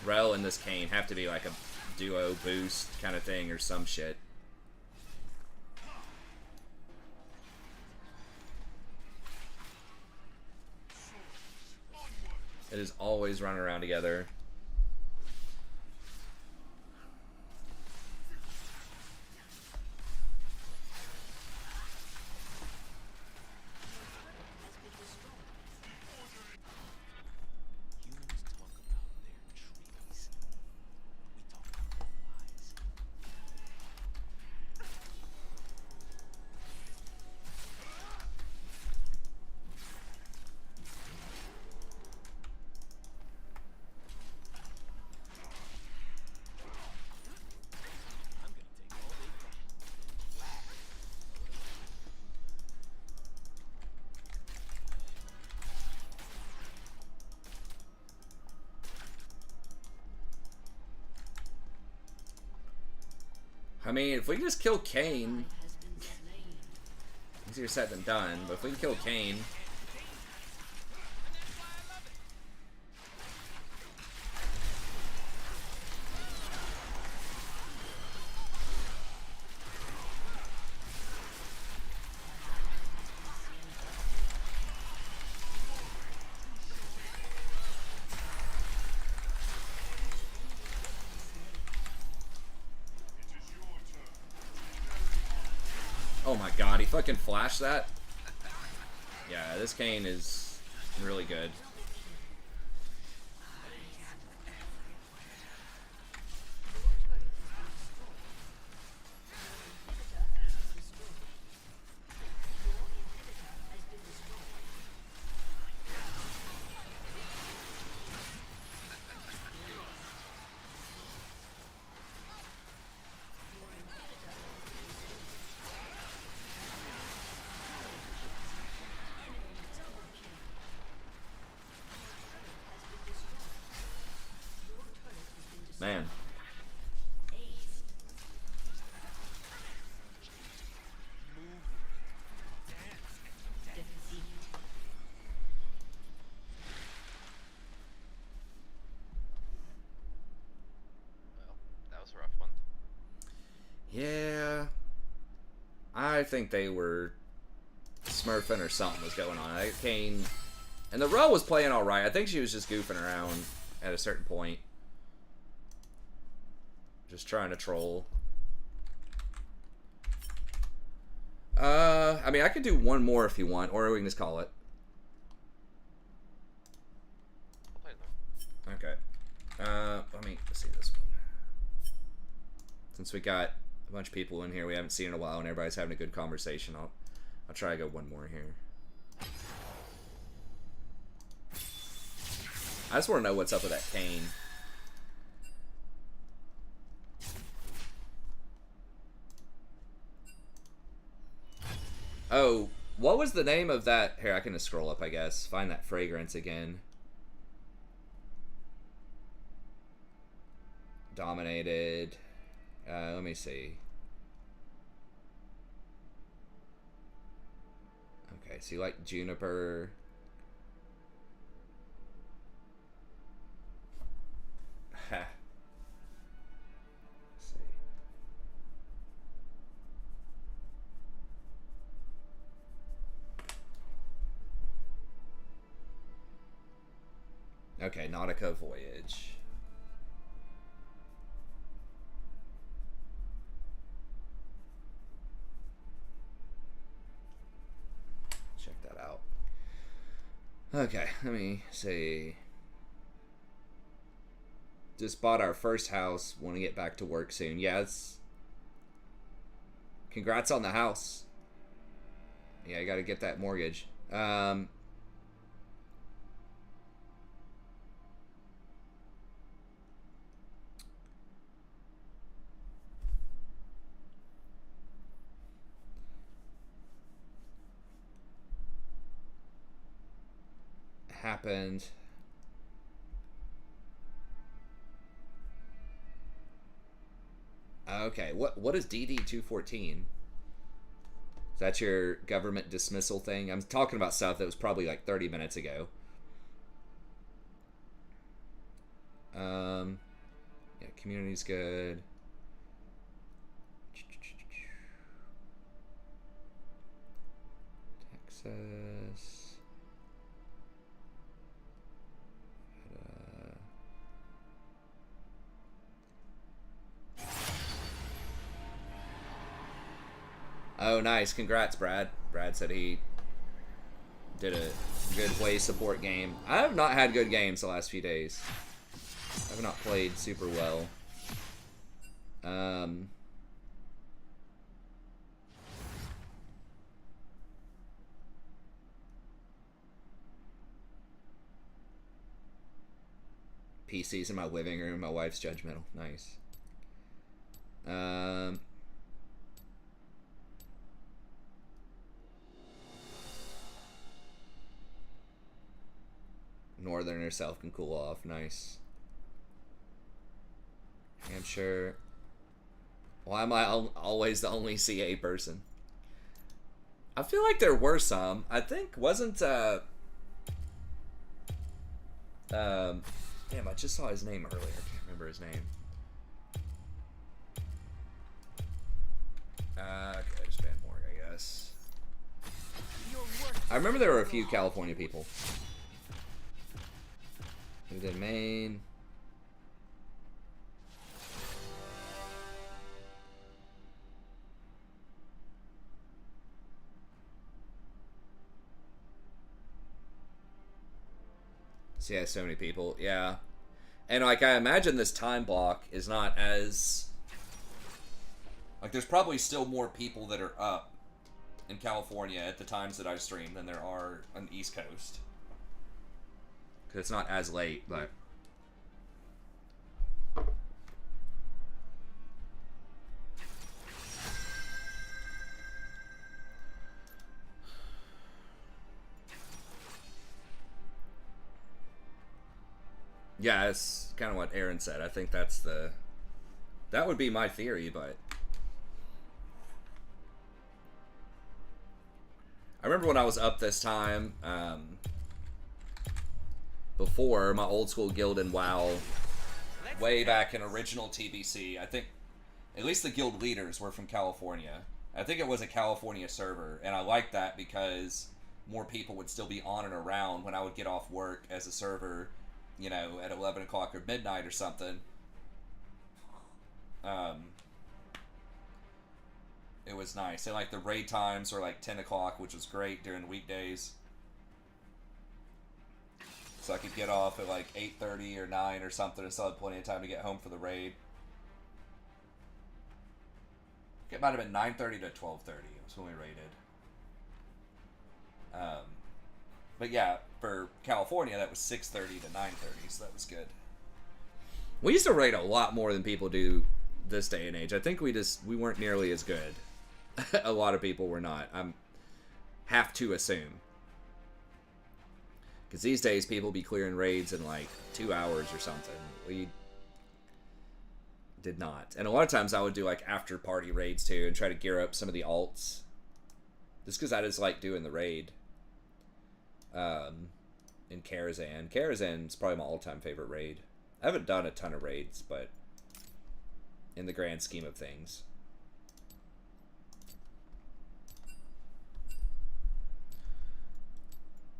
Rel and this Kane have to be like a duo boost kind of thing or some shit. It is always running around together. Humans talk about their trees. We talk about their lies. I'm gonna take all they got. I mean, if we can just kill Kane, easier said than done, but if we can kill Kane, oh my god, he fucking flashed that? Yeah, this Kane is really good. Man. Well, that was a rough one. Yeah. I think they were smurfing or something was going on. Kane... And the Rel was playing alright. I think she was just goofing around at a certain point. Just trying to troll. I mean, I could do one more if you want, or we can just call it. I'll play them. Okay. Let me see this one. Since we got a bunch of people in here we haven't seen in a while and everybody's having a good conversation, I'll try to go one more here. I just want to know what's up with that Kane. Oh, What was the name of that? Here, I can just scroll up, I guess. Find that fragrance again. Dominated. Let me see. Okay, so you like juniper. Ha. Let's see. Okay, Nautica Voyage. Check that out. Okay, let me see. Just bought our first house. Want to get back to work soon. Yeah, it's... Congrats on the house. Yeah, I got to get that mortgage. Happened. Okay, what is DD-214? Is that your government dismissal thing? I'm talking about stuff that was probably like 30 minutes ago. Yeah, community's good. Texas. Oh, nice. Congrats, Brad. Brad said he did a good play support game. I have not had good games the last few days. I have not played super well. PC's in my living room. My wife's judgmental. Nice. Northern herself can cool off. Nice. Hampshire. Why am I always the only CA person? I feel like there were some. I think wasn't damn, I just saw his name earlier. I can't remember his name. Okay, just ban Morg, I guess. I remember there were a few California people. Who did Maine? So yeah, so many people. Yeah. And like I imagine this time block is not as like there's probably still more people that are up in California at the times that I stream than there are on the East Coast. Because it's not as late, but... Yeah, it's kind of what Aaron said. I think that's the... That would be my theory, but... I remember when I was up this time, before my old school guild in WoW, way back in original TBC, I think at least the guild leaders were from California. I think it was a California server, and I liked that because more people would still be on and around when I would get off work as a server, you know, at 11 o'clock or midnight or something. It was nice. And like the raid times were like 10 o'clock, which was great during weekdays. So I could get off at like 8:30 or 9 or something and still had plenty of time to get home for the raid. It might have been 9:30 to 12:30 was when we raided. But yeah, for California, that was 6:30 to 9:30, so that was good. We used to raid a lot more than people do this day and age. I think we weren't nearly as good. A lot of people were not. have to assume. Because these days, people be clearing raids in like 2 hours or something. We did not. And a lot of times I would do like after party raids too and try to gear up some of the alts. Just because I just like doing the raid. In Karazhan. Karazhan's probably my all-time favorite raid. I haven't done a ton of raids, but in the grand scheme of things.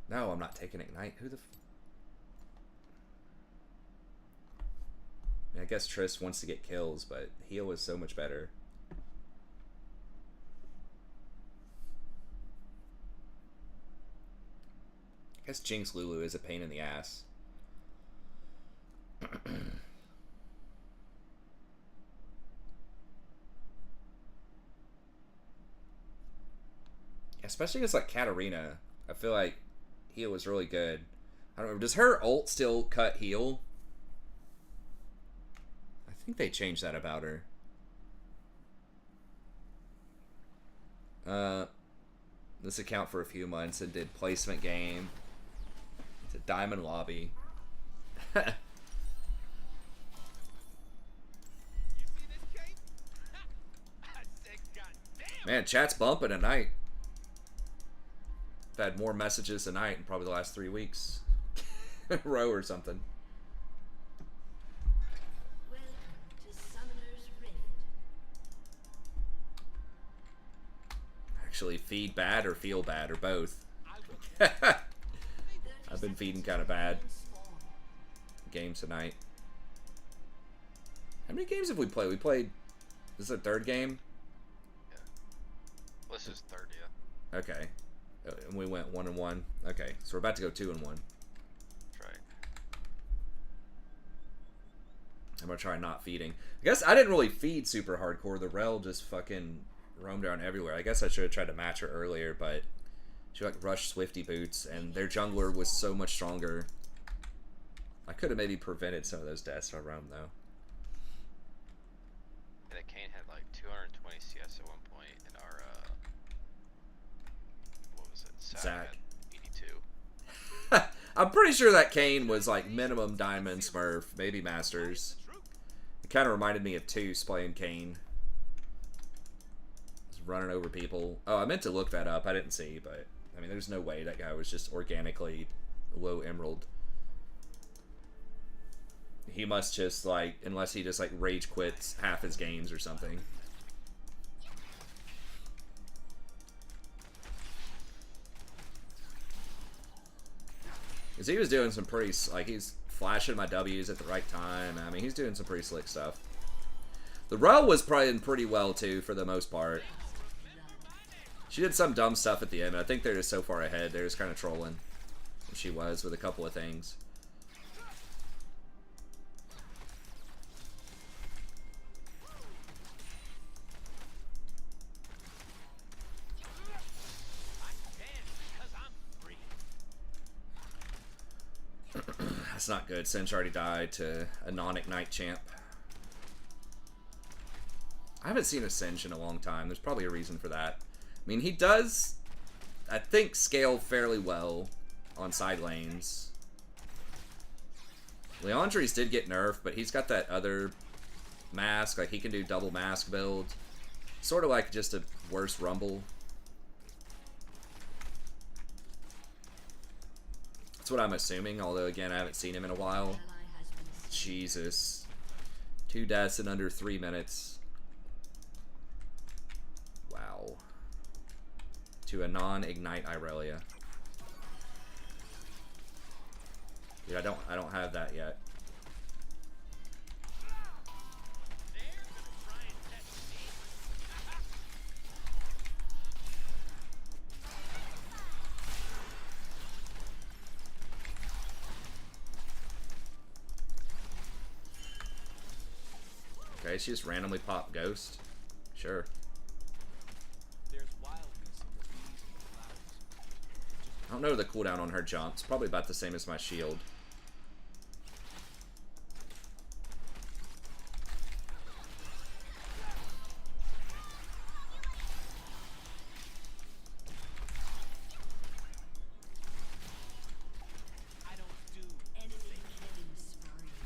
No, I'm not taking Ignite. Who the I mean, I guess Triss wants to get kills, but heal is so much better. I guess Jinx Lulu is a pain in the ass. Especially against like Katarina. I feel like heal was really good. I don't know. Does her ult still cut heal? I think they changed that about her. This account for a few months and did placement game. It's a diamond lobby. You see this cape? I said, goddamn. Man, chat's bumping tonight. I've had more messages tonight in probably the last 3 weeks. In a row or something. Welcome to Summoner's Rift. Actually, feed bad or feel bad or both. I will. I've been feeding kind of bad. Games tonight. How many games have we played? We played. This is the third game? Yeah. Well, this is third, yeah. Okay. And we went 1-1. Okay, so we're about to go 2-1. That's right. I'm gonna try not feeding. I guess I didn't really feed super hardcore. The Rel just fucking roamed around everywhere. I guess I should have tried to match her earlier, but she like rushed Swifty boots, and their jungler was so much stronger. I could have maybe prevented some of those deaths if I roamed though. Yeah, that Kane had like 220 CS at one point, and our what was it? Zach. Had 82. I'm pretty sure that Kane was like minimum Diamond Smurf, maybe Masters. It kind of reminded me of Toos playing Kane. Just running over people. Oh, I meant to look that up. I didn't see, but I mean, there's no way that guy was just organically low Emerald. He must just like, unless he just like rage quits half his games or something. Because he was doing some pretty, like, he's flashing my W's at the right time. I mean, he's doing some pretty slick stuff. The Rel was playing pretty well, too, for the most part. She did some dumb stuff at the end, but I think they're just so far ahead. They're just kind of trolling. She was with a couple of things. That's not good. Singe already died to a non-Ignite champ. I haven't seen a Singe in a long time. There's probably a reason for that. I mean, he does, I think, scale fairly well on side lanes. Leandre's did get nerfed, but he's got that other mask. Like, he can do double mask build. Sort of like just a worse Rumble. That's what I'm assuming, although, again, I haven't seen him in a while. Jesus. 2 deaths in under 3 minutes. Wow. To a non-Ignite Irelia. Dude, I don't have that yet. Okay, she just randomly popped Ghost. Sure. There's wildness in the breeze and the clouds. I don't know the cooldown on her jump. It's probably about the same as my shield.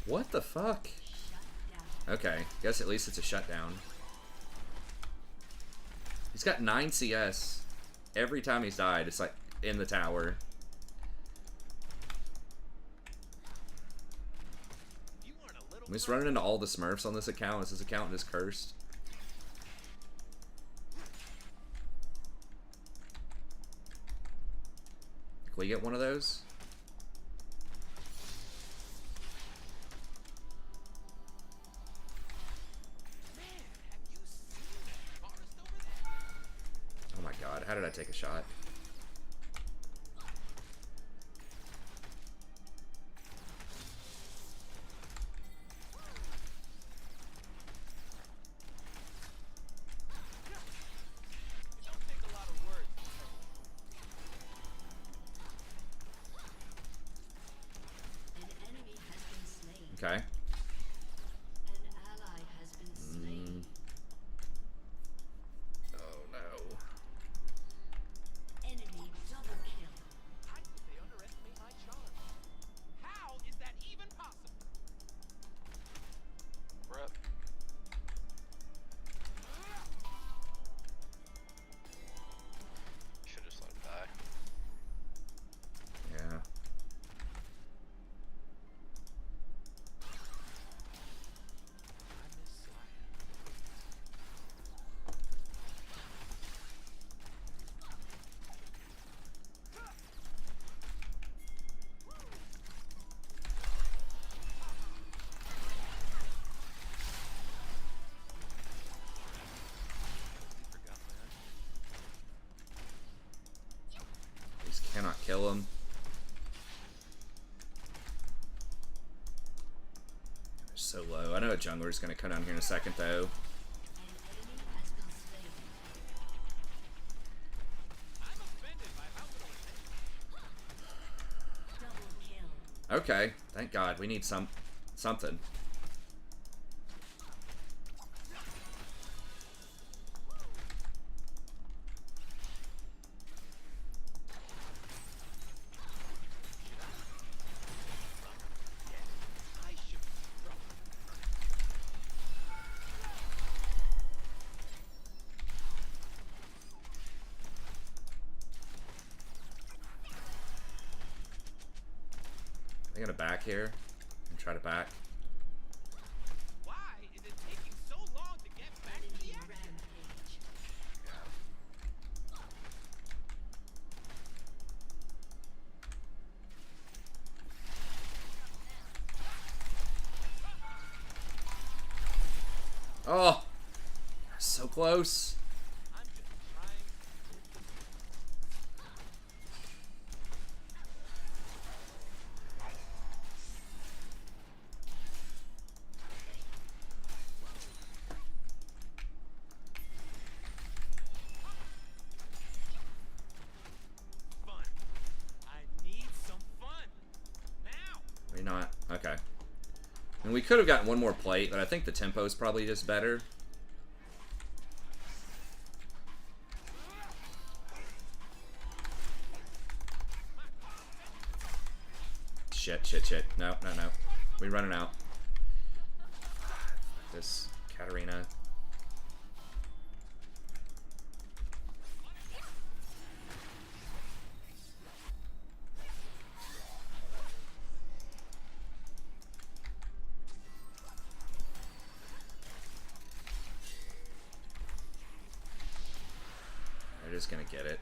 What the fuck? Shut down. Okay, guess at least it's a shutdown. He's got 9 CS. Every time he's died, it's like in the tower. You aren't a little I'm just running into all the Smurfs on this account. Is this account just cursed? Can we get one of those? man. Have you seen that forest over there? Oh my god, how did I take a shot? It don't take a lot of words. An enemy has been slain. Okay. An ally has been slain. Oh no. Enemy double kill. I think they underestimate my charm. How is that even possible? Rep. Should just let him die. Yeah. I miss Saya. We forgot my Just cannot kill him. They're so low. I know a jungler's gonna come down here in a second though. An enemy has been slain. I'm offended by how little it takes. Double kill. Okay, thank God. We need something. I should be strong. I'm gonna back here and try to back. Why is it taking so long to get back to the Enemy action? rampage. Oh, so close. I'm just trying. Fun. I need some fun. Now. Maybe not. Okay. And we could have gotten one more plate, but I think the tempo is probably just better. Shit. No. We running out. This Katarina. They're just gonna get it.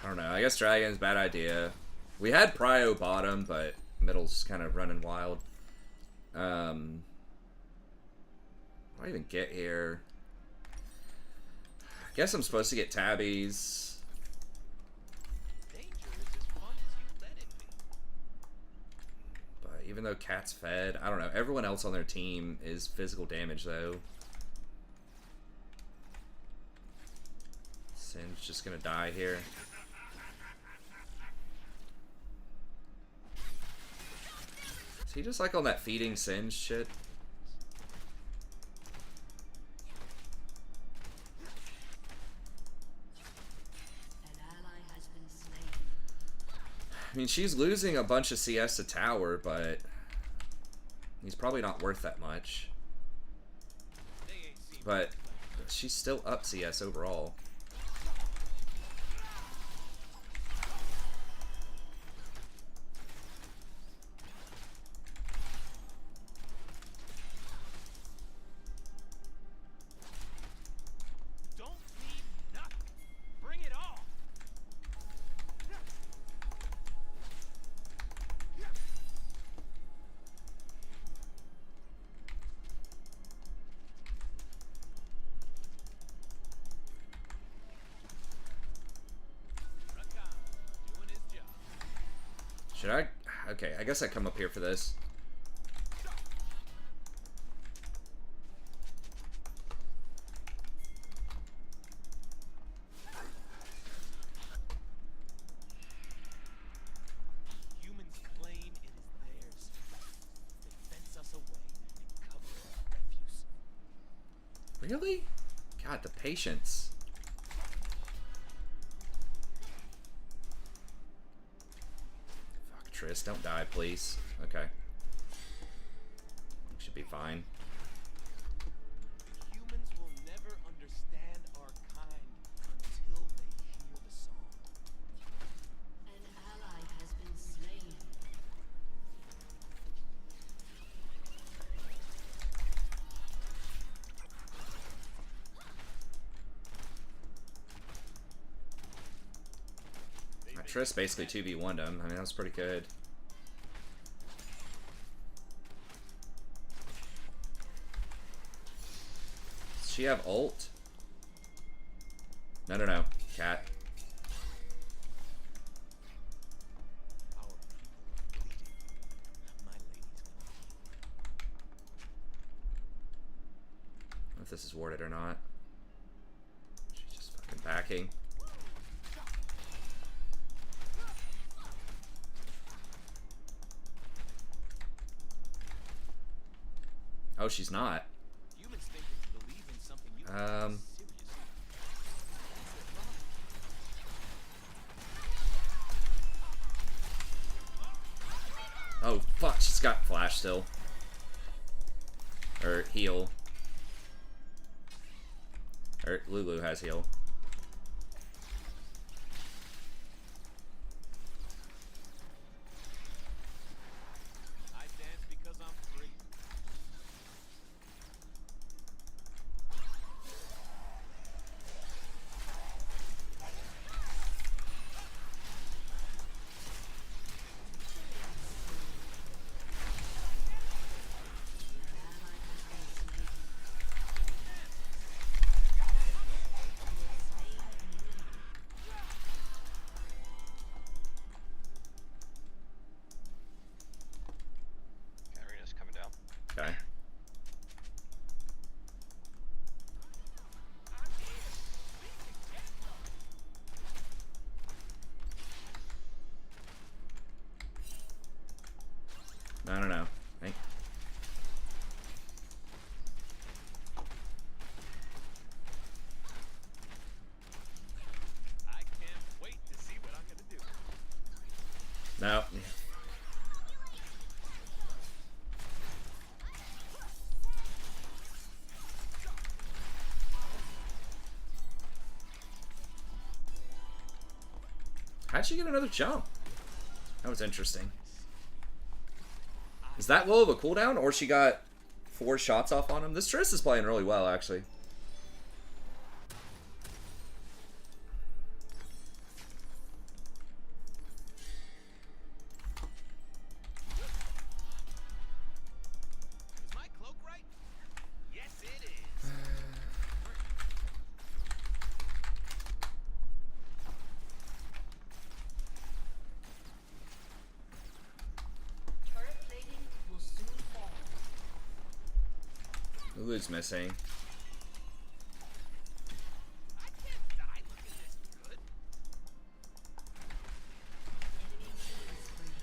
I don't know. I guess Dragon's bad idea. We had Prio bottom, but middle's kind of running wild. How do I even get here? I guess I'm supposed to get tabbies. Danger is as fun as you let it be. But even though Cat's fed, I don't know. Everyone else on their team is physical damage, though. Sin's just gonna die here. Is he just like on that feeding Singe shit? I mean, she's losing a bunch of CS to tower, but he's probably not worth that much. But she's still up CS overall. Don't leave nothing. Bring it all. Rakan, doing his job. Should I? Okay, I guess I come up here for this. Humans claim it is theirs. They fence us away and cover our refuse. Really? God, the patience. Fuck, Triss, don't die, please. Okay. Should be fine. Humans will never understand our kind until they hear the song. An ally has been slain. Triss basically 2v1'd him. I mean, that was pretty good. Does she have ult? No, no, no. Cat. Our people are bleeding. My lady's gonna I don't know if this is warded or not. She's just fucking backing. Oh, she's not. Humans think that you believe in something you take seriously. Oh, fuck. She's got flash still. Or heal. Or Lulu has heal. I dance because I'm free. Arena's coming down. Okay. I don't know. Think. I can't wait to see what I'm gonna do. No. How'd she get another jump? That was interesting. Is that low of a cooldown, or she got 4 shots off on him? This Triss is playing really well, actually. Is my cloak right? Yes, it is. Turret plating will soon fall. Lulu's missing. I can't die looking this good. Enemy killing spree.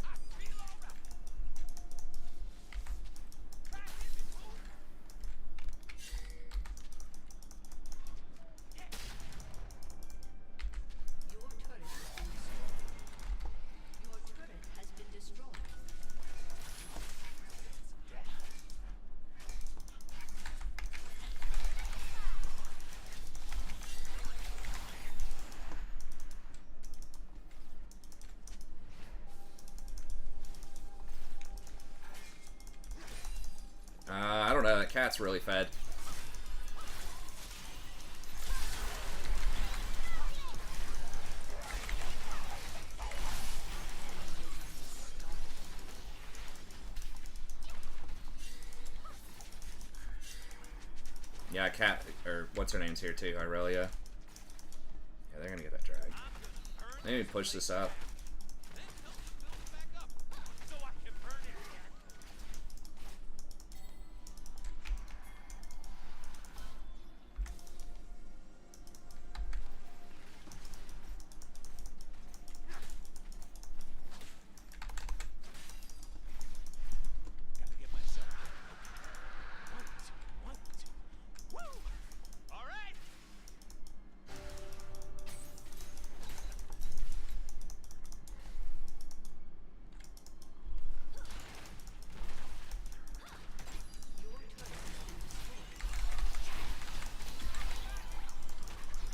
I feel alright. cat's really fed. Yeah, cat, or what's her name's here too, Irelia. Yeah, they're gonna get that drag. Maybe push this up. Then help you build it back up, so I can burn it again. Gotta get myself. One, two. Woo! All right.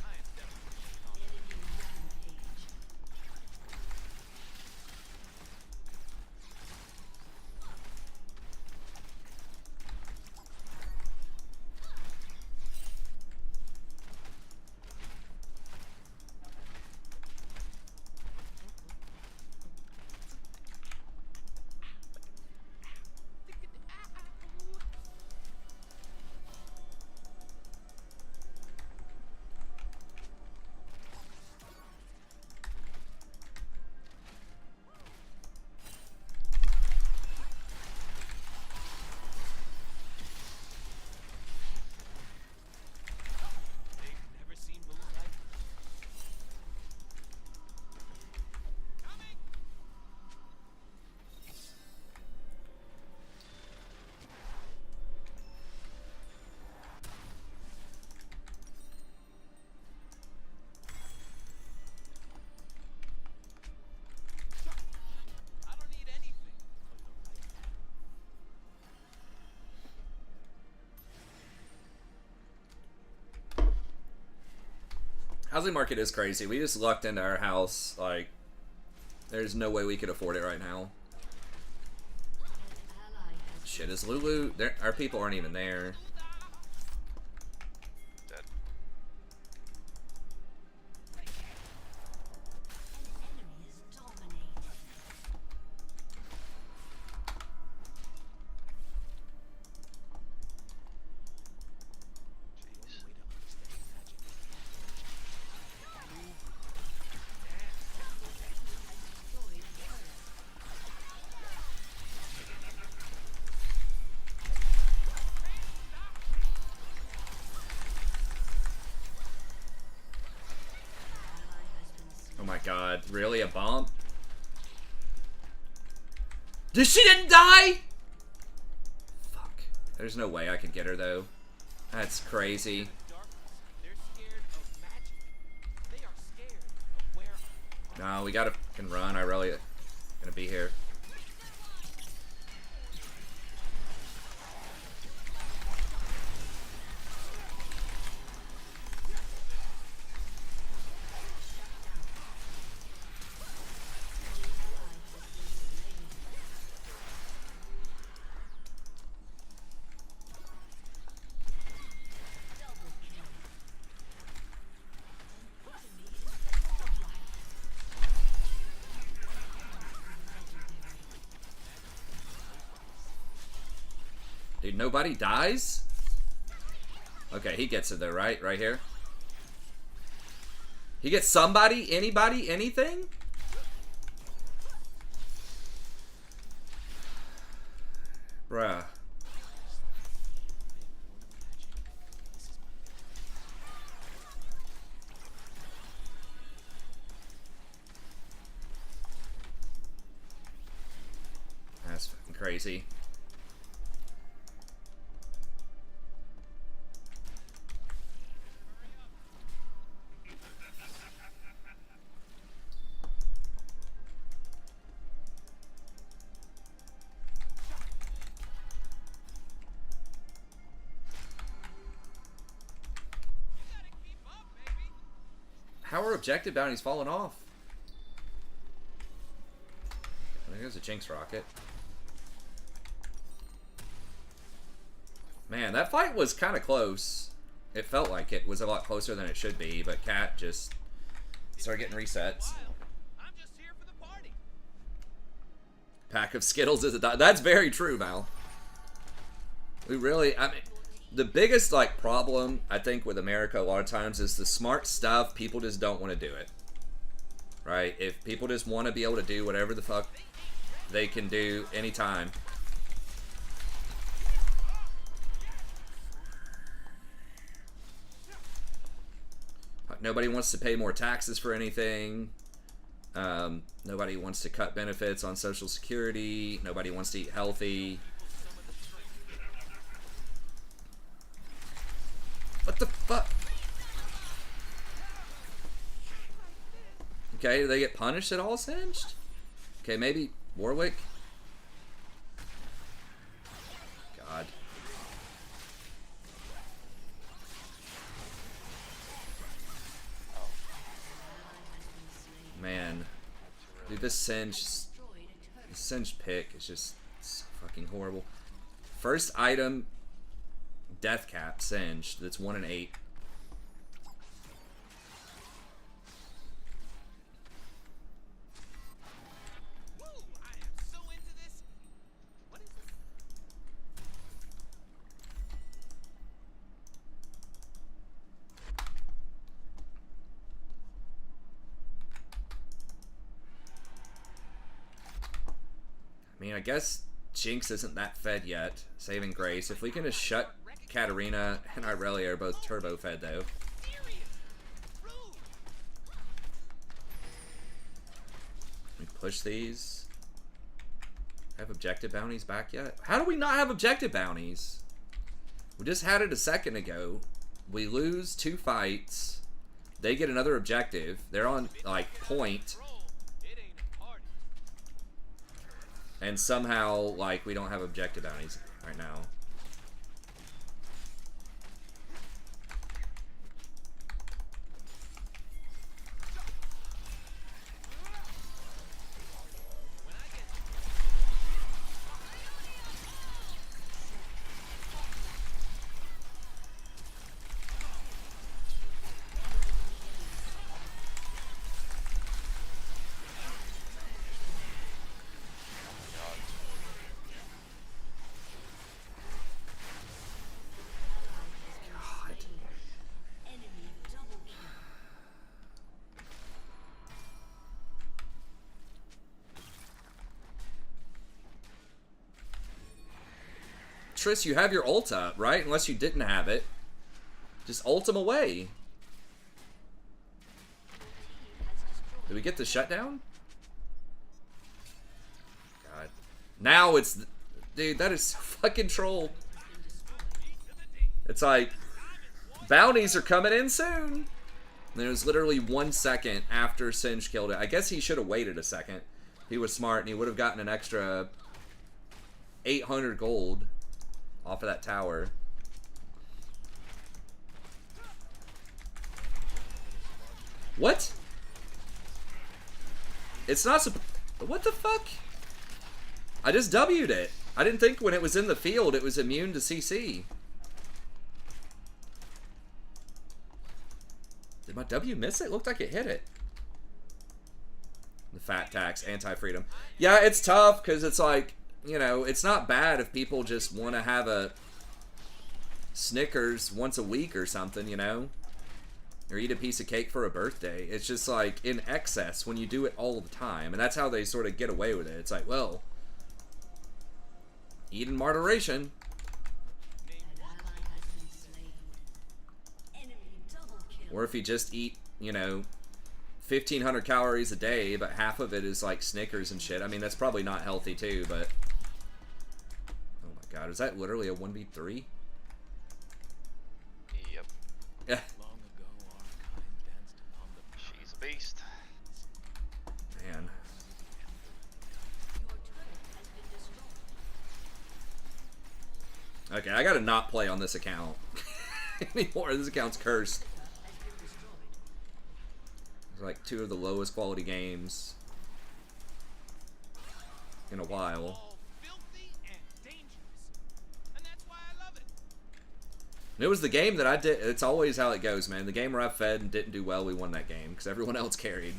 I am definitely They've never seen moonlight. Coming. I don't need anything. Housing market is crazy. We just lucked into our house. Like, there's no way we could afford it right now. Shit, is Lulu? Our people aren't even there. Dead. Jeez. Oh my god, really? A bump? She didn't die? Fuck. There's no way I could get her though. That's crazy. They're scared of magic. They are scared of where No, we gotta can run. I really gonna be here. Dude, nobody dies? Okay, he gets it though, right? Right here. He gets somebody, anybody, anything? Bruh. That's fucking crazy. How are objective bounties falling off? There goes a Jinx rocket. Man, that fight was kind of close. It felt like it was a lot closer than it should be, but Cat just started getting resets. I'm just here for the party. Pack of Skittles is a that's very true, Mal. We really, I mean, the biggest like problem I think with America a lot of times is the smart stuff. People just don't want to do it, right? If people just want to be able to do whatever the fuck they can do anytime. Nobody wants to pay more taxes for anything. Nobody wants to cut benefits on Social Security. Nobody wants to eat healthy. What the fuck? Okay, do they get punished at all, Singed? Okay, maybe Warwick? God. Man. Dude, this Singed pick is just so fucking horrible. First item, Death Cap, Singed. That's 1 in 8. Woo! I am so into this. What is this? I mean, I guess Jinx isn't that fed yet. Saving Grace. If we can just shut Katarina and Irelia are both turbo fed though. We push these. Have objective bounties back yet? How do we not have objective bounties? We just had it a second ago. We lose 2 fights. They get another objective. They're on like point. And somehow, like, we don't have objective bounties right now. Triss, you have your ult up, right? Unless you didn't have it. Just ult him away. Did we get the shutdown? God. Now it's... Dude, that is so fucking troll. It's like... Bounties are coming in soon. And it was literally 1 second after Singe killed it. I guess he should have waited a second. He was smart and he would have gotten an extra 800 gold off of that tower. What? It's not what the fuck? I just W'd it. I didn't think when it was in the field it was immune to CC. Did my W miss it? Looked like it hit it. The fat tax, anti-freedom. Yeah, it's tough because it's like, you know, it's not bad if people just want to have a Snickers once a week or something, you know? Or eat a piece of cake for a birthday. It's just like in excess when you do it all the time. And that's how they sort of get away with it. It's like, well, eat in moderation. Or if you just eat, you know, 1,500 calories a day, but half of it is like Snickers and shit. I mean, that's probably not healthy too, but... Oh my god, is that literally a 1v3? Yep. Yeah. She's a beast. Man. Okay, I gotta not play on this account anymore. This account's cursed. It's like 2 of the lowest quality games in a while. All filthy and dangerous. And that's why I love it. And it was the game that I did. It's always how it goes, man. The game where I fed and didn't do well, we won that game because everyone else carried.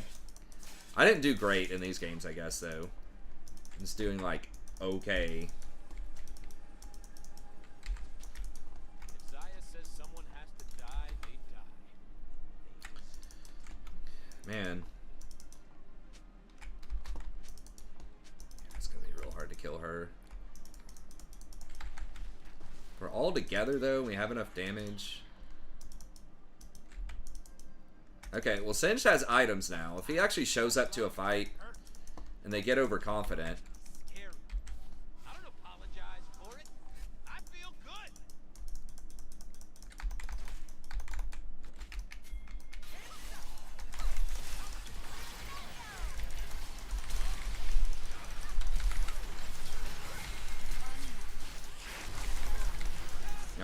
I didn't do great in these games, I guess, though. I'm just doing, like, okay. If Zaya says someone has to die, they die. Man. It's gonna be real hard to kill her. We're all together, though. We have enough damage. Okay, well, Singed has items now. If he actually shows up to a fight and they get overconfident. Scary. I don't apologize for it. I feel good.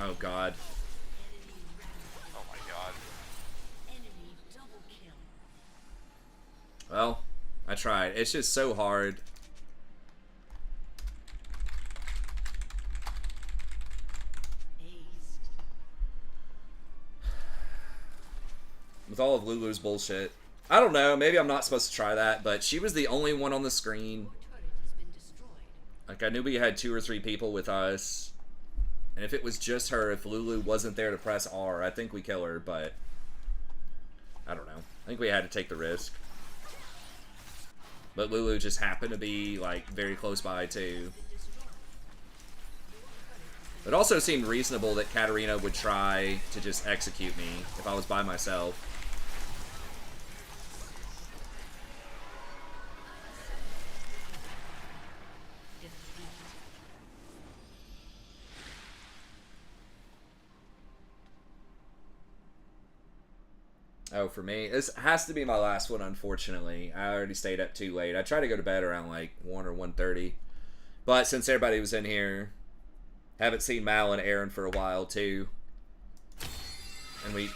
Oh, God. Oh my god. Enemy double kill. Well, I tried. It's just so hard. Aced. With all of Lulu's bullshit. I don't know. Maybe I'm not supposed to try that, but she was the only one on the screen. Your turret has been destroyed. Like, I knew we had 2 or 3 people with us. And if it was just her, if Lulu wasn't there to press R, I think we kill her, but I don't know. I think we had to take the risk. But Lulu just happened to be, like, very close by, too. It also seemed reasonable that Katarina would try to just execute me if I was by myself. Oh, for me? This has to be my last one, unfortunately. I already stayed up too late. I tried to go to bed around, like, 1 or 1:30. But since everybody was in here, haven't seen Mal and Aaron for a while, too. And we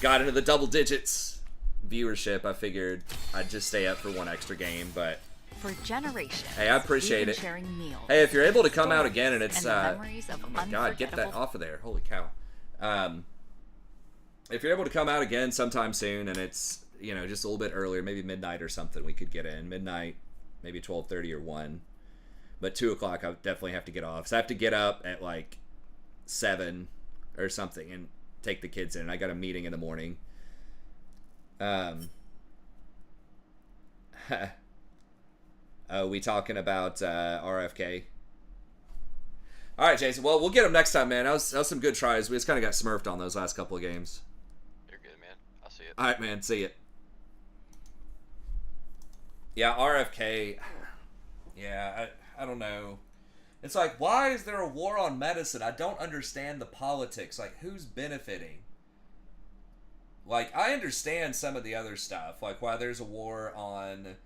got into the double digits viewership. I figured I'd just stay up for one extra game, but For generations. hey, I appreciate we've been it. Sharing meals, Hey, if you're able to come out again and it's, and the memories of oh my god, get that unforgettable- off of there. Holy cow. If you're able to come out again sometime soon and it's, you know, just a little bit earlier, maybe midnight or something, we could get in. Midnight, maybe 12:30 or 1. But 2 o'clock, I definitely have to get off. So I have to get up at like 7 or something and take the kids in. I got a meeting in the morning. Oh, we talking about RFK? All right, Jason. Well, we'll get them next time, man. That was some good tries. We just kind of got smurfed on those last couple of games. You're good, man. I'll see it. All right, man. See it. Yeah, RFK. Yeah, I don't know. It's like, why is there a war on medicine? I don't understand the politics. Like, who's benefiting? Like, I understand some of the other stuff. Like, why there's a war on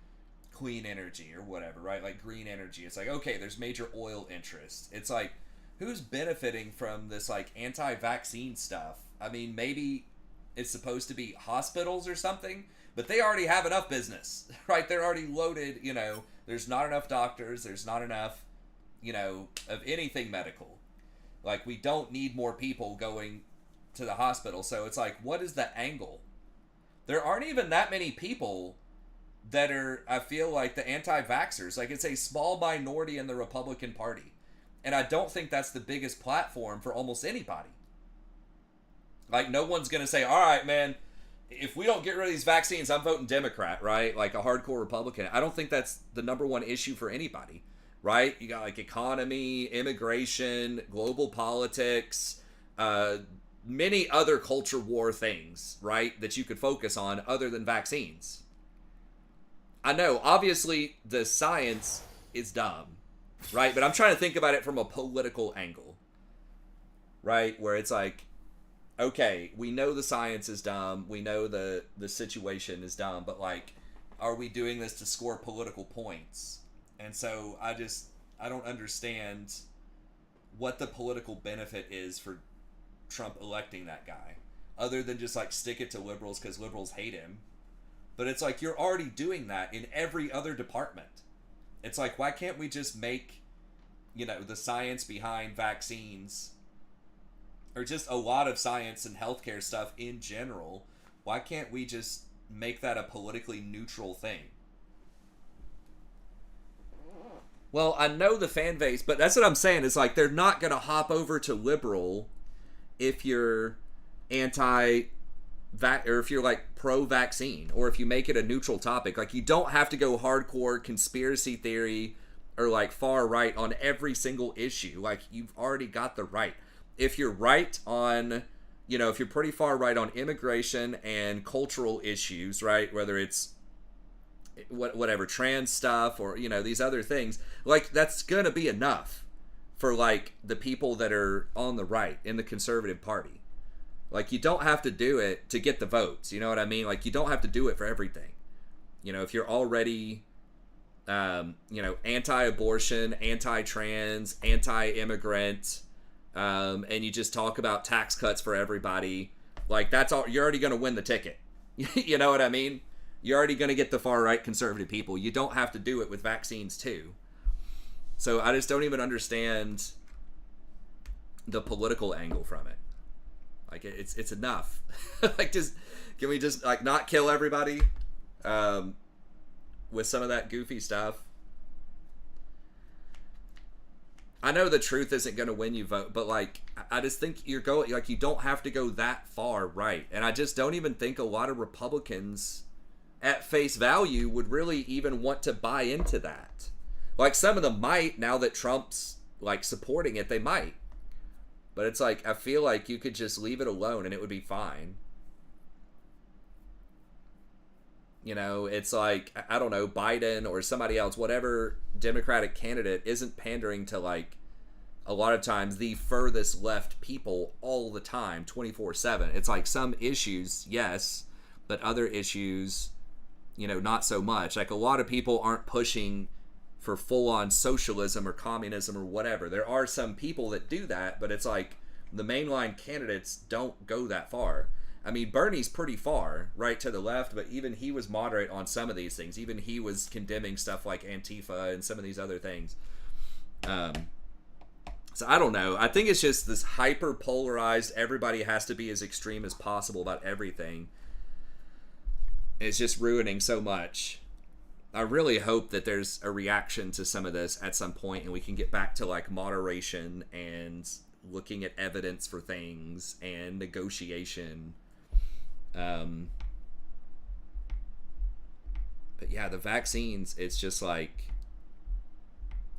clean energy or whatever, right? Like, green energy. It's like, okay, there's major oil interests. It's like, who's benefiting from this, like, anti-vaccine stuff? I mean, maybe it's supposed to be hospitals or something, but they already have enough business, right? They're already loaded, you know. There's not enough doctors. There's not enough, you know, of anything medical. Like, we don't need more people going to the hospital. So it's like, what is the angle? There aren't even that many people that are, I feel like, the anti-vaxxers. Like, it's a small minority in the Republican Party. And I don't think that's the biggest platform for almost anybody. Like, no one's going to say, all right, man, if we don't get rid of these vaccines, I'm voting Democrat, right? Like a hardcore Republican. I don't think that's the number one issue for anybody, right? You got, like, economy, immigration, global politics, many other culture war things, right, that you could focus on other than vaccines. I know, obviously, the science is dumb, right? But I'm trying to think about it from a political angle, right? Where it's like, okay, we know the science is dumb. We know the situation is dumb. But, like, are we doing this to score political points? And so I don't understand what the political benefit is for Trump electing that guy, other than just, like, stick it to liberals because liberals hate him. But it's like, you're already doing that in every other department. It's like, why can't we just make, you know, the science behind vaccines or just a lot of science and healthcare stuff in general, why can't we just make that a politically neutral thing? Well, I know the fan base, but that's what I'm saying. Is like they're not going to hop over to liberal if you're or if you're like pro-vaccine, or if you make it a neutral topic. Like, you don't have to go hardcore conspiracy theory or like far right on every single issue. Like, you've already got the right. If you're right on, if you're pretty far right on immigration and cultural issues, right, whether it's whatever, trans stuff or, these other things, like, that's gonna be enough for like the people that are on the right in the conservative party. Like, you don't have to do it to get the votes, you know what I mean? Like, you don't have to do it for everything. If you're already anti-abortion, anti-trans, anti-immigrant, and you just talk about tax cuts for everybody, like, that's all, you're already gonna win the ticket. You know what I mean? You're already going to get the far-right conservative people. You don't have to do it with vaccines, too. So I just don't even understand the political angle from it. Like, it's enough. Like, can we just, like, not kill everybody with some of that goofy stuff? I know the truth isn't going to win you vote, but, like, I just think you don't have to go that far right. And I just don't even think a lot of Republicans at face value would really even want to buy into that. Like, some of them might, now that Trump's like supporting it, they might. But it's like, I feel like you could just leave it alone and it would be fine. It's like, I don't know, Biden or somebody else, whatever Democratic candidate isn't pandering to, like, a lot of times the furthest left people all the time, 24/7. It's like, some issues, yes, but other issues, not so much. Like, a lot of people aren't pushing for full-on socialism or communism or whatever. There are some people that do that, but it's like the mainline candidates don't go that far. I mean, Bernie's pretty far right to the left, but even he was moderate on some of these things. Even he was condemning stuff like Antifa and some of these other things. So I don't know. I think it's just this hyper-polarized, everybody has to be as extreme as possible about everything. It's just ruining so much. I really hope that there's a reaction to some of this at some point and we can get back to like moderation and looking at evidence for things and negotiation. But yeah, the vaccines, it's just like,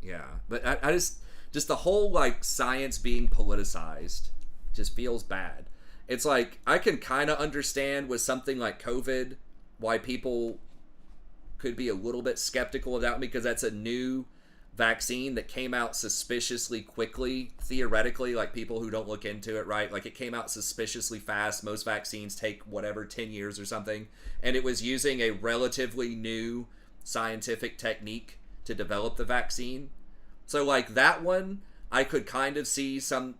yeah. But I just the whole like science being politicized just feels bad. It's like, I can kind of understand with something like COVID why people could be a little bit skeptical of that, because that's a new vaccine that came out suspiciously quickly, theoretically. Like, people who don't look into it, right? Like, it came out suspiciously fast. Most vaccines take, 10 years or something. And it was using a relatively new scientific technique to develop the vaccine. So, like, that one, I could kind of see some,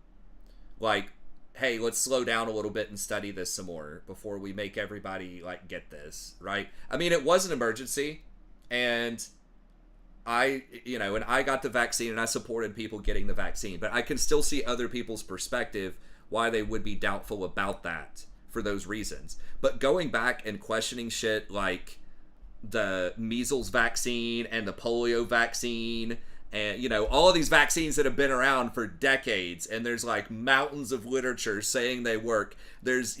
like, hey, let's slow down a little bit and study this some more before we make everybody, like, get this, right? I mean, it was an emergency, and I got the vaccine, and I supported people getting the vaccine, but I can still see other people's perspective why they would be doubtful about that for those reasons. But going back and questioning shit like the measles vaccine and the polio vaccine, and, all of these vaccines that have been around for decades, and there's, like, mountains of literature saying they work. There's,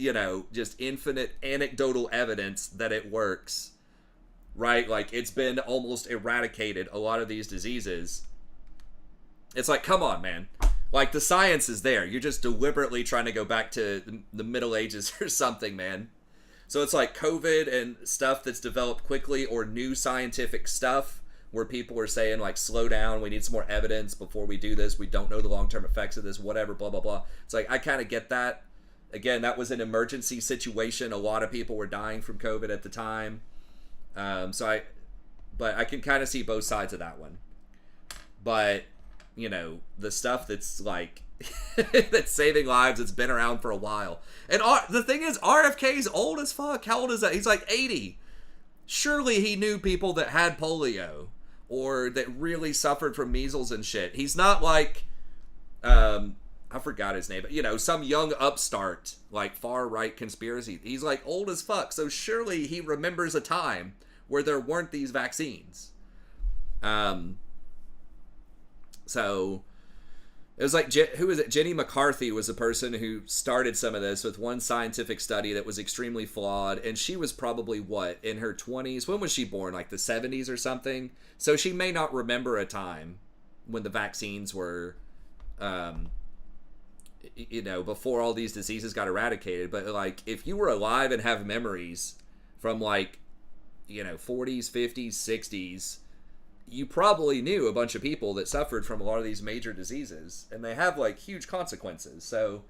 just infinite anecdotal evidence that it works, right? Like, it's been almost eradicated, a lot of these diseases. It's like, come on, man. Like, the science is there. You're just deliberately trying to go back to the Middle Ages or something, man. So it's like COVID and stuff that's developed quickly, or new scientific stuff, where people are saying, like, slow down, we need some more evidence before we do this, we don't know the long-term effects of this, whatever, blah, blah, blah. It's like, I kind of get that. Again, that was an emergency situation. A lot of people were dying from COVID at the time. But I can kind of see both sides of that one. But, the stuff that's, like, that's saving lives, it's been around for a while. And the thing is, RFK's old as fuck. How old is that? He's like 80. Surely he knew people that had polio, or that really suffered from measles and shit. He's not like, I forgot his name, but you know, some young upstart, like far right conspiracy. He's like old as fuck, so surely he remembers a time where there weren't these vaccines. So it was like, who was it? Jenny McCarthy was the person who started some of this with one scientific study that was extremely flawed, and she was probably, what, in her 20s? When was she born? Like the 70s or something? So she may not remember a time when the vaccines were, you know, before all these diseases got eradicated. But, like, if you were alive and have memories from, like, you know, 40s, 50s, 60s, you probably knew a bunch of people that suffered from a lot of these major diseases, and they have like huge consequences. So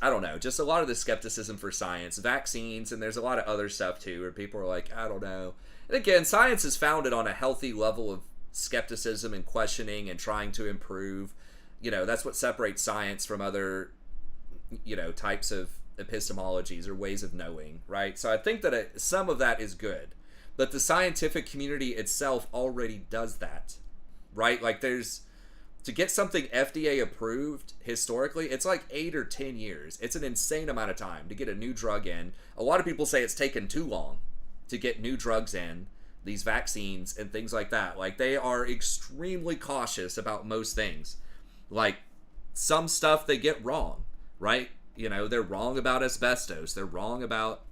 I don't know, just a lot of the skepticism for science, vaccines, and there's a lot of other stuff too where people are like, I don't know. And again, science is founded on a healthy level of skepticism and questioning and trying to improve. You know, that's what separates science from other, you know, types of epistemologies or ways of knowing, right? So I think that some of that is good. But the scientific community itself already does that, right? Like to get something FDA approved historically, it's like 8 or 10 years. It's an insane amount of time to get a new drug in. A lot of people say it's taken too long to get new drugs in, these vaccines and things like that. Like, they are extremely cautious about most things. Like, some stuff they get wrong, right? You know, they're wrong about asbestos. They're wrong about,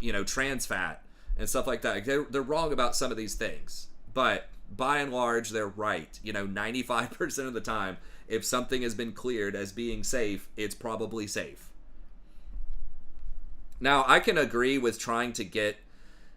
you know, trans fat and stuff like that. They're wrong about some of these things, but by and large, they're right. You know, 95% of the time, if something has been cleared as being safe, it's probably safe. Now, I can agree with trying to get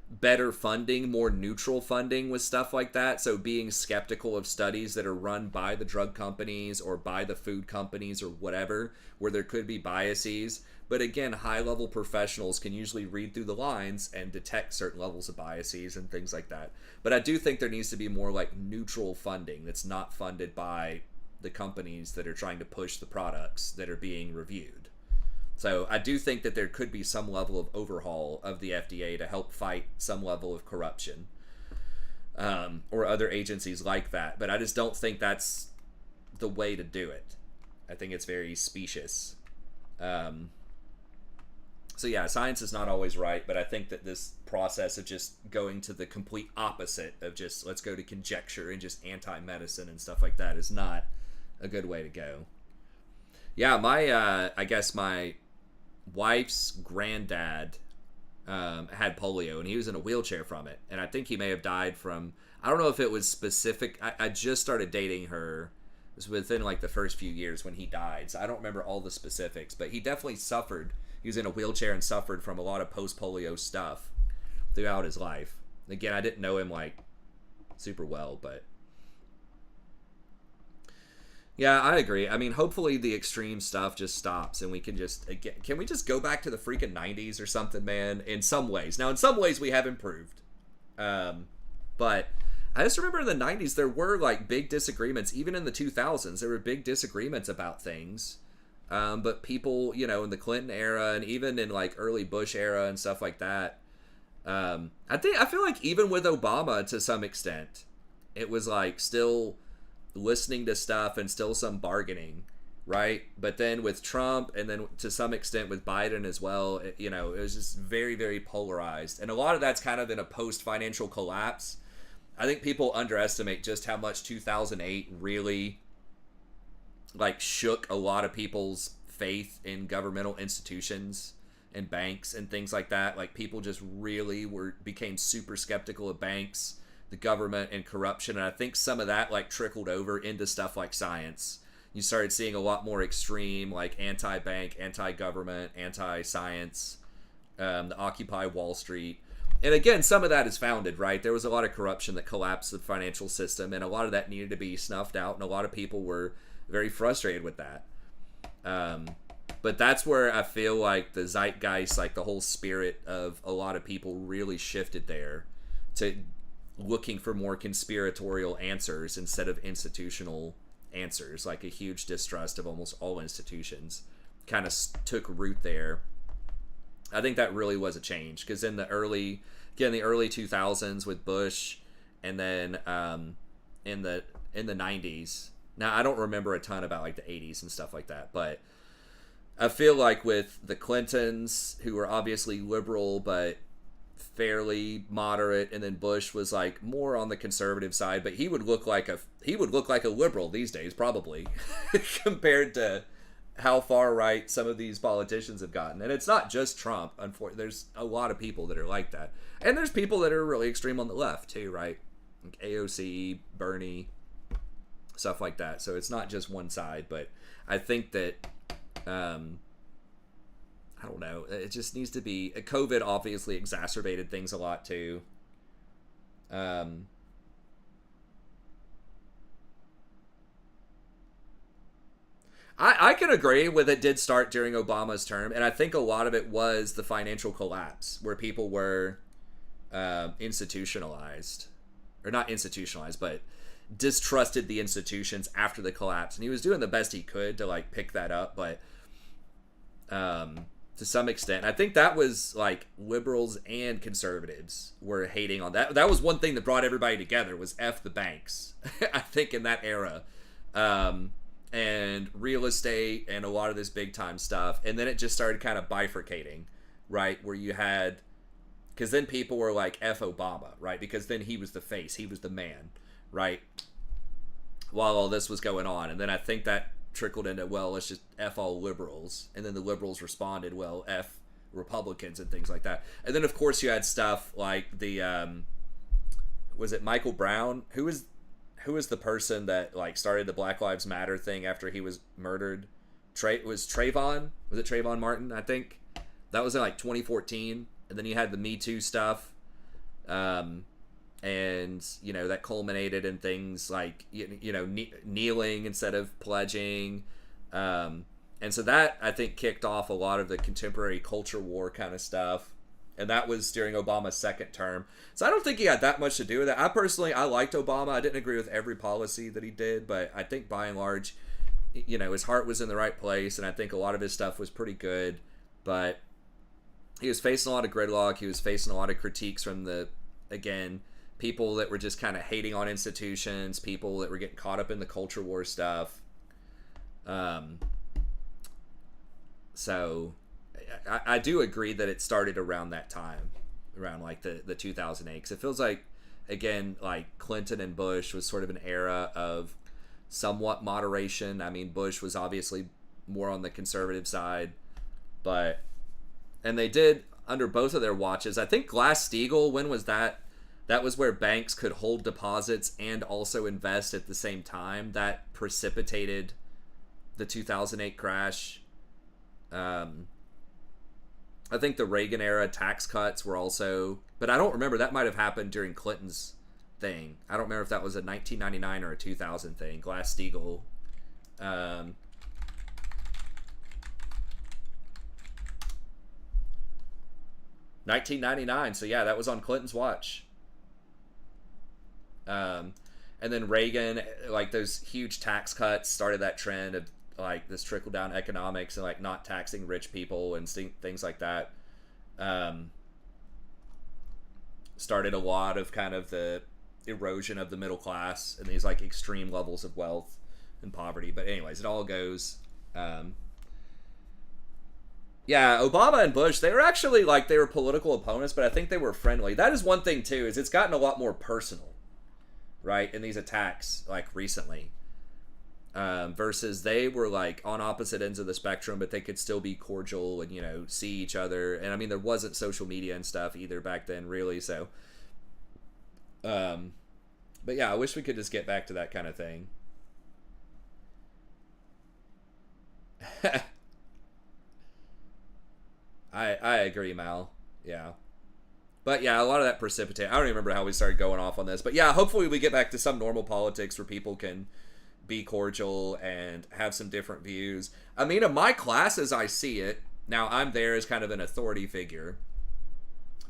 better funding, more neutral funding with stuff like that. So being skeptical of studies that are run by the drug companies or by the food companies or whatever, where there could be biases. But again, high-level professionals can usually read through the lines and detect certain levels of biases and things like that. But I do think there needs to be more like neutral funding that's not funded by the companies that are trying to push the products that are being reviewed. So I do think that there could be some level of overhaul of the FDA to help fight some level of corruption, or other agencies like that. But I just don't think that's the way to do it. I think it's very specious. So yeah, science is not always right, but I think that this process of just going to the complete opposite of just let's go to conjecture and just anti-medicine and stuff like that is not a good way to go. Yeah, I guess my wife's granddad had polio, and he was in a wheelchair from it, and I think he may have died from, I don't know if it was specific. I just started dating her. It was within like the first few years when he died, so I don't remember all the specifics, but he definitely suffered. He was in a wheelchair and suffered from a lot of post-polio stuff throughout his life. Again, I didn't know him like super well, but yeah, I agree. I mean, hopefully the extreme stuff just stops and we can just, again, can we just go back to the freaking 90s or something, man? In some ways. Now, in some ways we have improved. But I just remember in the 90s there were like big disagreements. Even in the 2000s, there were big disagreements about things. But people, you know, in the Clinton era and even in like early Bush era and stuff like that, I feel like even with Obama to some extent, it was like still listening to stuff and still some bargaining, right? But then with Trump and then to some extent with Biden as well, it was just very, very polarized. And a lot of that's kind of in a post-financial collapse. I think people underestimate just how much 2008 really like shook a lot of people's faith in governmental institutions and banks and things like that. Like people just really became super skeptical of banks, the government, and corruption. And I think some of that like trickled over into stuff like science. You started seeing a lot more extreme like anti-bank, anti-government, anti-science, the Occupy Wall Street. And again, some of that is founded, right? There was a lot of corruption that collapsed the financial system, and a lot of that needed to be snuffed out, and a lot of people were very frustrated with that. But that's where I feel like the zeitgeist, like the whole spirit of a lot of people really shifted there to looking for more conspiratorial answers instead of institutional answers. Like a huge distrust of almost all institutions kind of took root there. I think that really was a change, because in the early 2000s with Bush, and then in the 90s Now, I don't remember a ton about like the 80s and stuff like that, but I feel like with the Clintons, who were obviously liberal but fairly moderate, and then Bush was like more on the conservative side, but he would look like a liberal these days probably compared to how far right some of these politicians have gotten. And it's not just Trump, unfortunately. There's a lot of people that are like that, and there's people that are really extreme on the left too, right? Like AOC, Bernie, stuff like that. So it's not just one side, but I think that I don't know. It just needs to be. COVID obviously exacerbated things a lot too. I can agree with it did start during Obama's term, and I think a lot of it was the financial collapse where people were institutionalized, or not institutionalized, but distrusted the institutions after the collapse, and he was doing the best he could to like pick that up, but to some extent I think that was like liberals and conservatives were hating on that. That was one thing that brought everybody together, was F the banks. I think in that era, and real estate and a lot of this big time stuff, and then it just started kind of bifurcating, right, where you had, because then people were like F Obama, right, because then he was the face, he was the man, right, while all this was going on. And then I think that trickled into, well, let's just F all liberals, and then the liberals responded, well, F Republicans and things like that. And then of course you had stuff like the was it Michael Brown, who was the person that like started the Black Lives Matter thing after he was murdered? Was it Trayvon Martin? I think that was in like 2014. And then you had the Me Too stuff, and you know that culminated in things like kneeling instead of pledging, and so that I think kicked off a lot of the contemporary culture war kind of stuff. And that was during Obama's second term. So I don't think he had that much to do with it. I liked Obama. I didn't agree with every policy that he did, but I think by and large, his heart was in the right place, and I think a lot of his stuff was pretty good. But he was facing a lot of gridlock. He was facing a lot of critiques from people that were just kind of hating on institutions, people that were getting caught up in the culture war stuff. So I do agree that it started around that time, around like the 2008, because it feels like, again, like Clinton and Bush was sort of an era of somewhat moderation. I mean, Bush was obviously more on the conservative side, and they did, under both of their watches, I think Glass-Steagall, when was that? That was where banks could hold deposits and also invest at the same time. That precipitated the 2008 crash. I think the Reagan era tax cuts were also, but I don't remember, that might have happened during Clinton's thing. I don't remember if that was a 1999 or a 2000 thing. Glass-Steagall. 1999. So yeah, that was on Clinton's watch. And then Reagan, like those huge tax cuts started that trend of like this trickle down economics and like not taxing rich people and things like that. Started a lot of kind of the erosion of the middle class and these like extreme levels of wealth and poverty. But anyways, it all goes, yeah, Obama and Bush, they were actually like, they were political opponents, but I think they were friendly. That is one thing too, is it's gotten a lot more personal, right, in these attacks like recently. Versus they were like on opposite ends of the spectrum, but they could still be cordial and see each other. And I mean, there wasn't social media and stuff either back then, really. So, but yeah, I wish we could just get back to that kind of thing. I agree, Mal. Yeah. But yeah, a lot of that precipitate. I don't even remember how we started going off on this, but yeah, hopefully we get back to some normal politics where people can be cordial and have some different views. I mean, in my class as I see it, now I'm there as kind of an authority figure,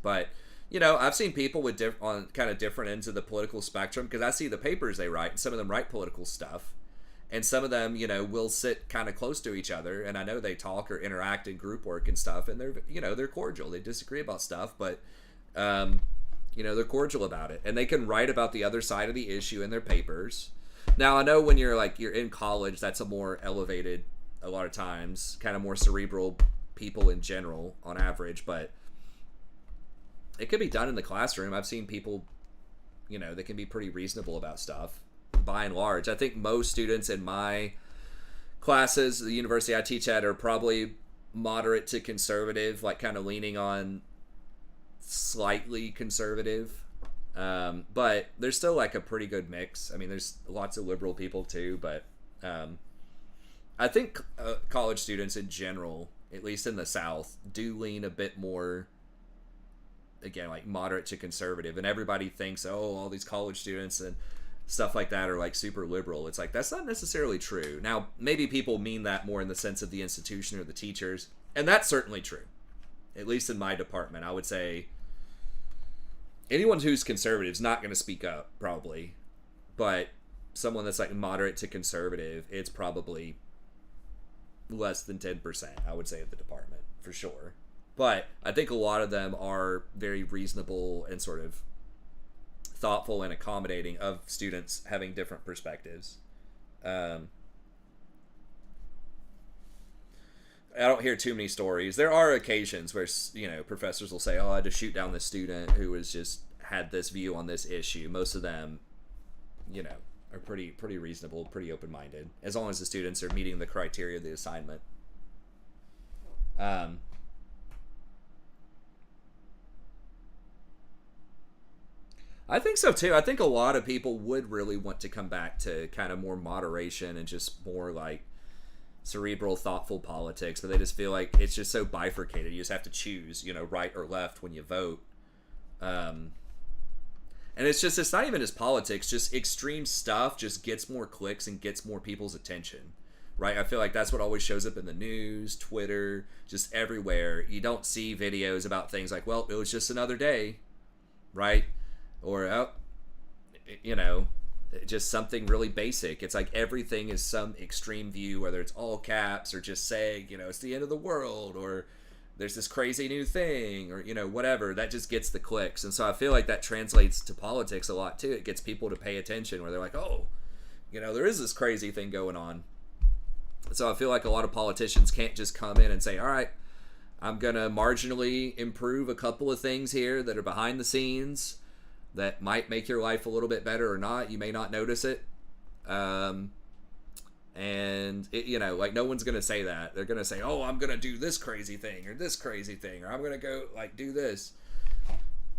but I've seen people with on kind of different ends of the political spectrum, because I see the papers they write, and some of them write political stuff, and some of them will sit kind of close to each other, and I know they talk or interact in group work and stuff, and they're cordial. They disagree about stuff, but they're cordial about it, and they can write about the other side of the issue in their papers. Now I know when you're in college, that's a more elevated, a lot of times, kind of more cerebral people in general on average, but it could be done in the classroom. I've seen people, that can be pretty reasonable about stuff by and large. I think most students in my classes, the university I teach at, are probably moderate to conservative, like kind of leaning on slightly conservative. But there's still like a pretty good mix. I mean, there's lots of liberal people too, but I think college students in general, at least in the South, do lean a bit more, again, like moderate to conservative. And everybody thinks, oh, all these college students and stuff like that are like super liberal. It's like, that's not necessarily true. Now, maybe people mean that more in the sense of the institution or the teachers, and that's certainly true. At least in my department, I would say anyone who's conservative is not going to speak up, probably. But someone that's like moderate to conservative, it's probably less than 10%, I would say, of the department, for sure. But I think a lot of them are very reasonable and sort of thoughtful and accommodating of students having different perspectives. I don't hear too many stories. There are occasions where, professors will say, oh, I had to shoot down this student who was just had this view on this issue. Most of them, are pretty reasonable, pretty open-minded, as long as the students are meeting the criteria of the assignment. I think so too. I think a lot of people would really want to come back to kind of more moderation and just more like cerebral, thoughtful politics, but they just feel like it's just so bifurcated. You just have to choose, right or left when you vote. And it's not even just politics, just extreme stuff just gets more clicks and gets more people's attention, right? I feel like that's what always shows up in the news, Twitter, just everywhere. You don't see videos about things like, well, it was just another day, right? Or, just something really basic. It's like everything is some extreme view, whether it's all caps or just saying, it's the end of the world, or there's this crazy new thing, or, whatever. That just gets the clicks. And so I feel like that translates to politics a lot too. It gets people to pay attention where they're like, oh, there is this crazy thing going on. So I feel like a lot of politicians can't just come in and say, all right, I'm going to marginally improve a couple of things here that are behind the scenes that might make your life a little bit better or not. You may not notice it. And, no one's going to say that. They're going to say, oh, I'm going to do this crazy thing or this crazy thing, or I'm going to go, do this.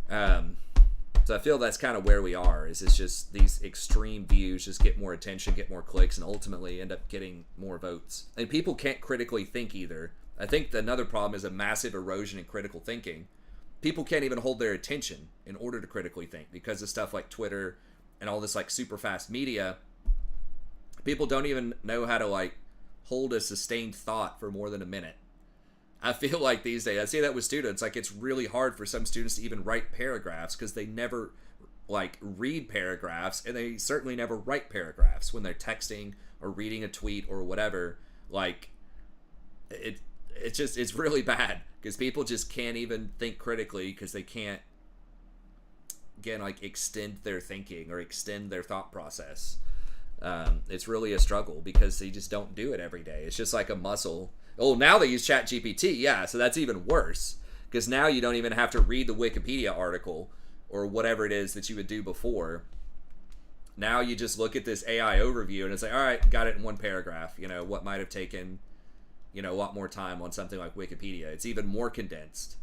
So I feel that's kind of where we are, is it's just these extreme views just get more attention, get more clicks, and ultimately end up getting more votes. And people can't critically think either. I think another problem is a massive erosion in critical thinking. People can't even hold their attention in order to critically think because of stuff like Twitter and all this super fast media. People don't even know how to hold a sustained thought for more than a minute. I feel like these days, I see that with students, it's really hard for some students to even write paragraphs because they never read paragraphs, and they certainly never write paragraphs when they're texting or reading a tweet or whatever. It's really bad because people just can't even think critically because they can't, again, extend their thinking or extend their thought process. It's really a struggle because they just don't do it every day. It's just like a muscle. Oh, now they use ChatGPT, yeah, so that's even worse because now you don't even have to read the Wikipedia article or whatever it is that you would do before. Now you just look at this AI overview and it's like, all right, got it in one paragraph. What might have taken a lot more time on something like Wikipedia. It's even more condensed.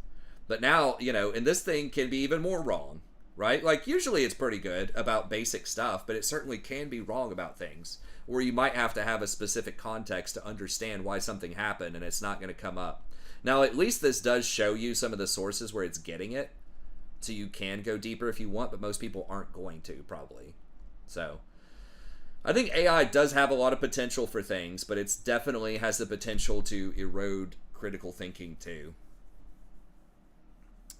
But now, and this thing can be even more wrong, right? Usually it's pretty good about basic stuff, but it certainly can be wrong about things where you might have to have a specific context to understand why something happened, and it's not going to come up. Now, at least this does show you some of the sources where it's getting it, so you can go deeper if you want, but most people aren't going to, probably. So I think AI does have a lot of potential for things, but it's definitely has the potential to erode critical thinking too.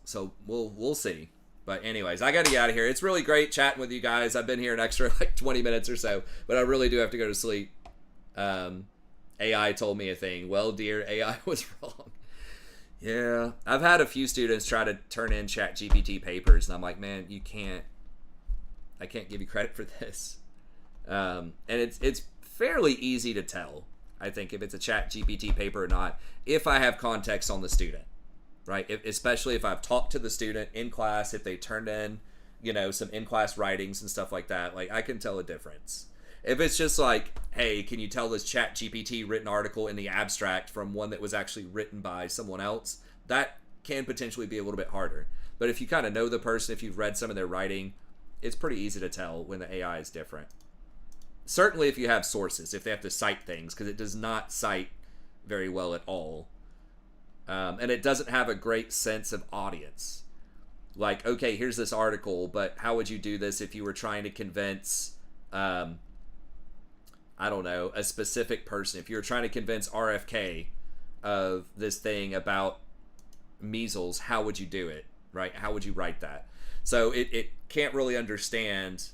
So we'll see. But anyways, I got to get out of here. It's really great chatting with you guys. I've been here an extra 20 minutes or so, but I really do have to go to sleep. AI told me a thing. Well, dear, AI was wrong. Yeah, I've had a few students try to turn in ChatGPT papers, and I'm like, man, I can't give you credit for this. And it's fairly easy to tell, I think, if it's a chat GPT paper or not, if I have context on the student, right? Especially if I've talked to the student in class, if they turned in, some in-class writings and stuff like that, like I can tell a difference. If it's just like, hey, can you tell this chat GPT written article in the abstract from one that was actually written by someone else, that can potentially be a little bit harder. But if you kind of know the person, if you've read some of their writing, it's pretty easy to tell when the AI is different. Certainly if you have sources, if they have to cite things, because it does not cite very well at all. And it doesn't have a great sense of audience. Like, okay, here's this article, but how would you do this if you were trying to convince, I don't know, a specific person? If you were trying to convince RFK of this thing about measles, how would you do it, right? How would you write that? So it can't really understand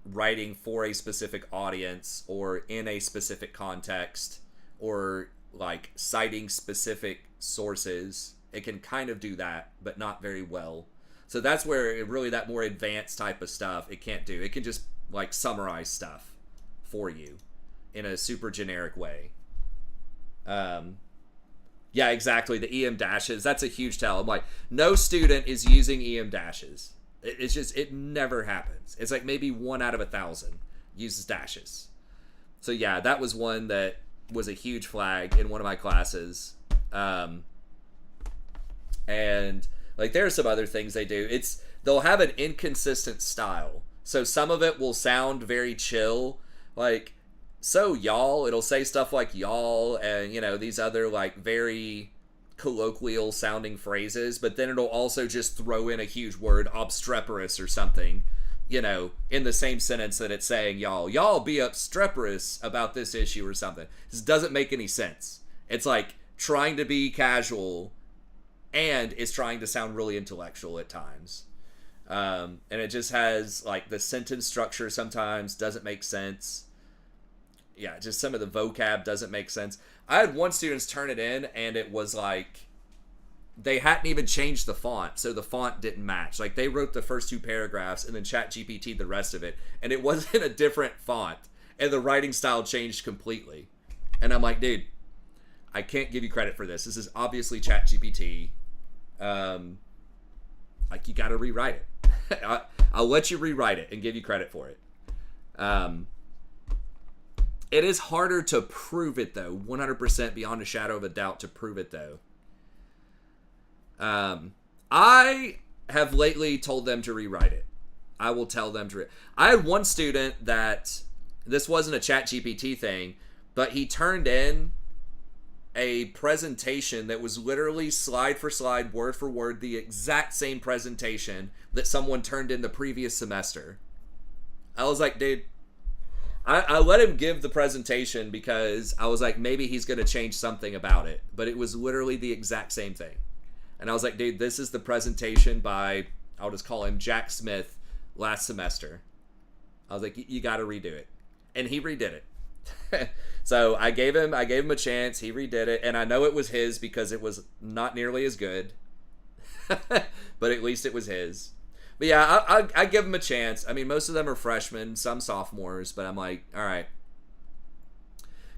writing for a specific audience or in a specific context or like citing specific sources. It can kind of do that, but not very well. So that's where that more advanced type of stuff it can't do. It can just like summarize stuff for you in a super generic way. Yeah, exactly. The EM dashes, that's a huge tell. I'm like, no student is using EM dashes. It's just, it never happens. It's like maybe 1 out of 1,000 uses dashes. So yeah, that was one that was a huge flag in one of my classes. And like there are some other things they do. They'll have an inconsistent style. So some of it will sound very chill, like, so y'all, it'll say stuff like y'all and these other like very colloquial sounding phrases, but then it'll also just throw in a huge word, obstreperous or something, in the same sentence that it's saying y'all be obstreperous about this issue or something. This doesn't make any sense. It's like trying to be casual and it's trying to sound really intellectual at times. And it just has like the sentence structure sometimes doesn't make sense. Yeah, just some of the vocab doesn't make sense. I had one student turn it in and it was like they hadn't even changed the font, so the font didn't match. Like they wrote the first 2 paragraphs and then ChatGPT the rest of it, and it wasn't a different font, and the writing style changed completely. And I'm like, dude, I can't give you credit for this. This is obviously ChatGPT. Like you got to rewrite it. I'll let you rewrite it and give you credit for it. It is harder to prove it, though. 100% beyond a shadow of a doubt to prove it, though. I have lately told them to rewrite it. I will tell them to. I had one student that, this wasn't a ChatGPT thing, but he turned in a presentation that was literally slide for slide, word for word, the exact same presentation that someone turned in the previous semester. I was like, dude, I let him give the presentation because I was like, maybe he's going to change something about it. But it was literally the exact same thing. And I was like, dude, this is the presentation by, I'll just call him Jack Smith, last semester. I was like, you got to redo it. And he redid it. So I gave him a chance. He redid it. And I know it was his because it was not nearly as good. But at least it was his. But yeah, I give them a chance. I mean, most of them are freshmen, some sophomores, but I'm like, all right.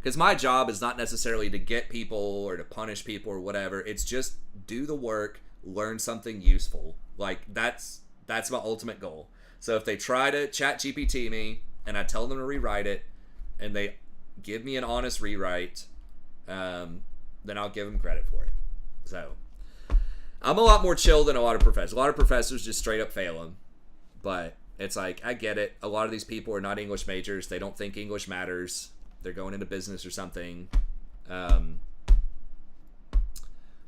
Because my job is not necessarily to get people or to punish people or whatever. It's just do the work, learn something useful. Like, that's my ultimate goal. So if they try to chat GPT me and I tell them to rewrite it and they give me an honest rewrite, then I'll give them credit for it. So I'm a lot more chill than a lot of professors. A lot of professors just straight up fail them. But it's like, I get it. A lot of these people are not English majors. They don't think English matters. They're going into business or something.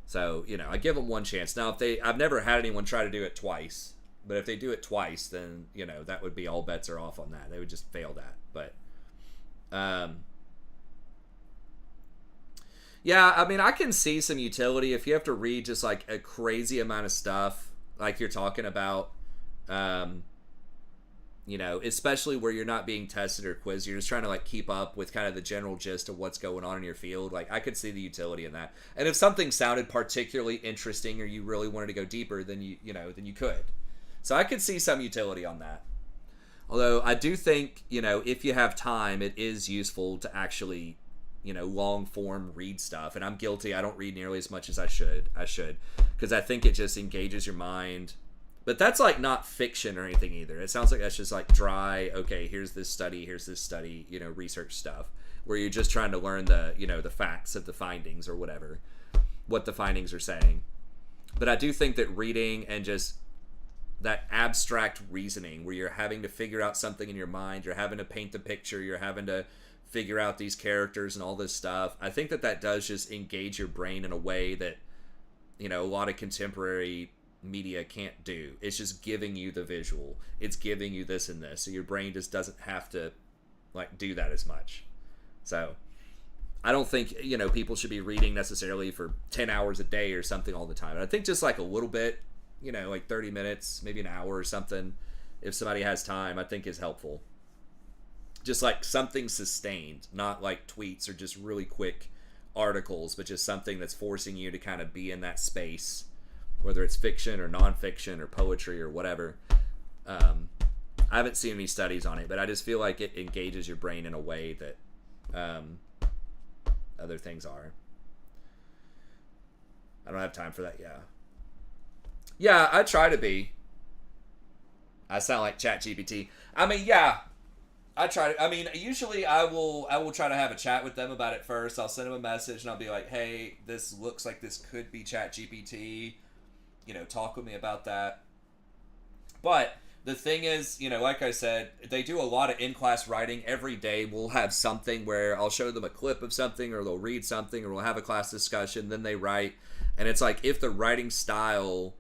So, I give them one chance. Now, I've never had anyone try to do it twice. But if they do it twice, then, that would be all bets are off on that. They would just fail that. But, yeah, I mean, I can see some utility if you have to read just like a crazy amount of stuff like you're talking about, especially where you're not being tested or quizzed. You're just trying to like keep up with kind of the general gist of what's going on in your field. Like I could see the utility in that. And if something sounded particularly interesting or you really wanted to go deeper, then you could. So I could see some utility on that. Although I do think, if you have time, it is useful to actually, long form read stuff. And I'm guilty. I don't read nearly as much as I should. Because I think it just engages your mind. But that's like not fiction or anything either. It sounds like that's just like dry, okay, here's this study, research stuff. Where you're just trying to learn the facts of the findings or whatever. What the findings are saying. But I do think that reading and just that abstract reasoning where you're having to figure out something in your mind, you're having to paint the picture, you're having to figure out these characters and all this stuff. I think that does just engage your brain in a way that, a lot of contemporary media can't do. It's just giving you the visual. It's giving you this and this. So your brain just doesn't have to do that as much. So I don't think, people should be reading necessarily for 10 hours a day or something all the time. And I think just a little bit, 30 minutes, maybe an hour or something, if somebody has time, I think is helpful. Just something sustained, not tweets or just really quick articles, but just something that's forcing you to kind of be in that space, whether it's fiction or nonfiction or poetry or whatever. I haven't seen any studies on it, but I just feel like it engages your brain in a way that other things are. I don't have time for that. Yeah, I try to be. I sound like ChatGPT. I mean, yeah, I try to. I mean, usually I will try to have a chat with them about it first. I'll send them a message and I'll be like, hey, this looks like this could be ChatGPT. Talk with me about that. But the thing is, like I said, they do a lot of in-class writing. Every day we'll have something where I'll show them a clip of something or they'll read something or we'll have a class discussion, then they write. And it's if the writing style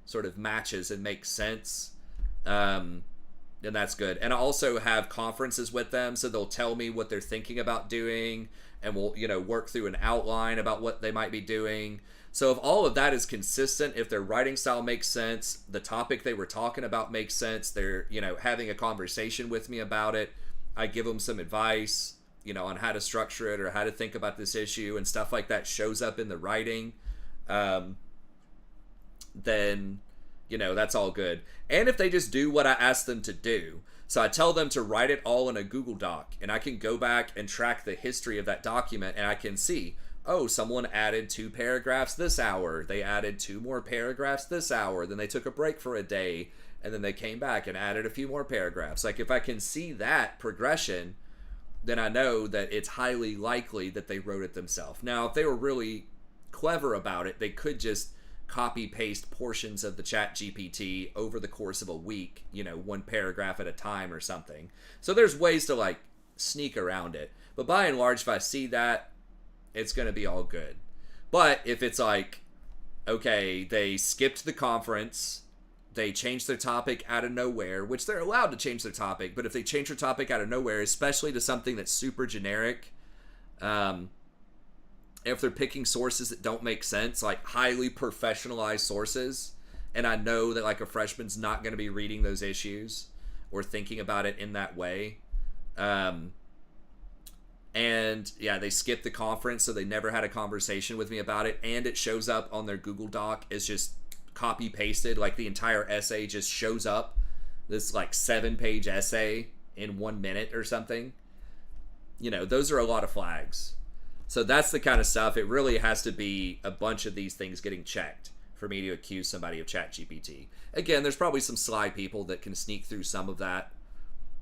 sort of matches and makes sense, then that's good. And I also have conferences with them, so they'll tell me what they're thinking about doing and we'll, work through an outline about what they might be doing. So if all of that is consistent, if their writing style makes sense, the topic they were talking about makes sense, they're, having a conversation with me about it, I give them some advice, on how to structure it or how to think about this issue and stuff like that shows up in the writing, then, that's all good. And if they just do what I ask them to do, so I tell them to write it all in a Google Doc, and I can go back and track the history of that document, and I can see, oh, someone added 2 paragraphs this hour. They added 2 more paragraphs this hour. Then they took a break for a day, and then they came back and added a few more paragraphs. If I can see that progression, then I know that it's highly likely that they wrote it themselves. Now, if they were really clever about it, they could just copy-paste portions of the ChatGPT over the course of a week, 1 paragraph at a time or something. So there's ways to, sneak around it. But by and large, if I see that, it's going to be all good. But if it's okay, they skipped the conference, they changed their topic out of nowhere, which they're allowed to change their topic, but if they change their topic out of nowhere, especially to something that's super generic, if they're picking sources that don't make sense, highly professionalized sources, and I know that a freshman's not going to be reading those issues or thinking about it in that way, and yeah, they skipped the conference, so they never had a conversation with me about it, and it shows up on their Google Doc as just copy pasted, the entire essay just shows up, this 7-page essay in 1 minute or something. Those are a lot of flags. So that's the kind of stuff. It really has to be a bunch of these things getting checked for me to accuse somebody of ChatGPT. Again, there's probably some sly people that can sneak through some of that,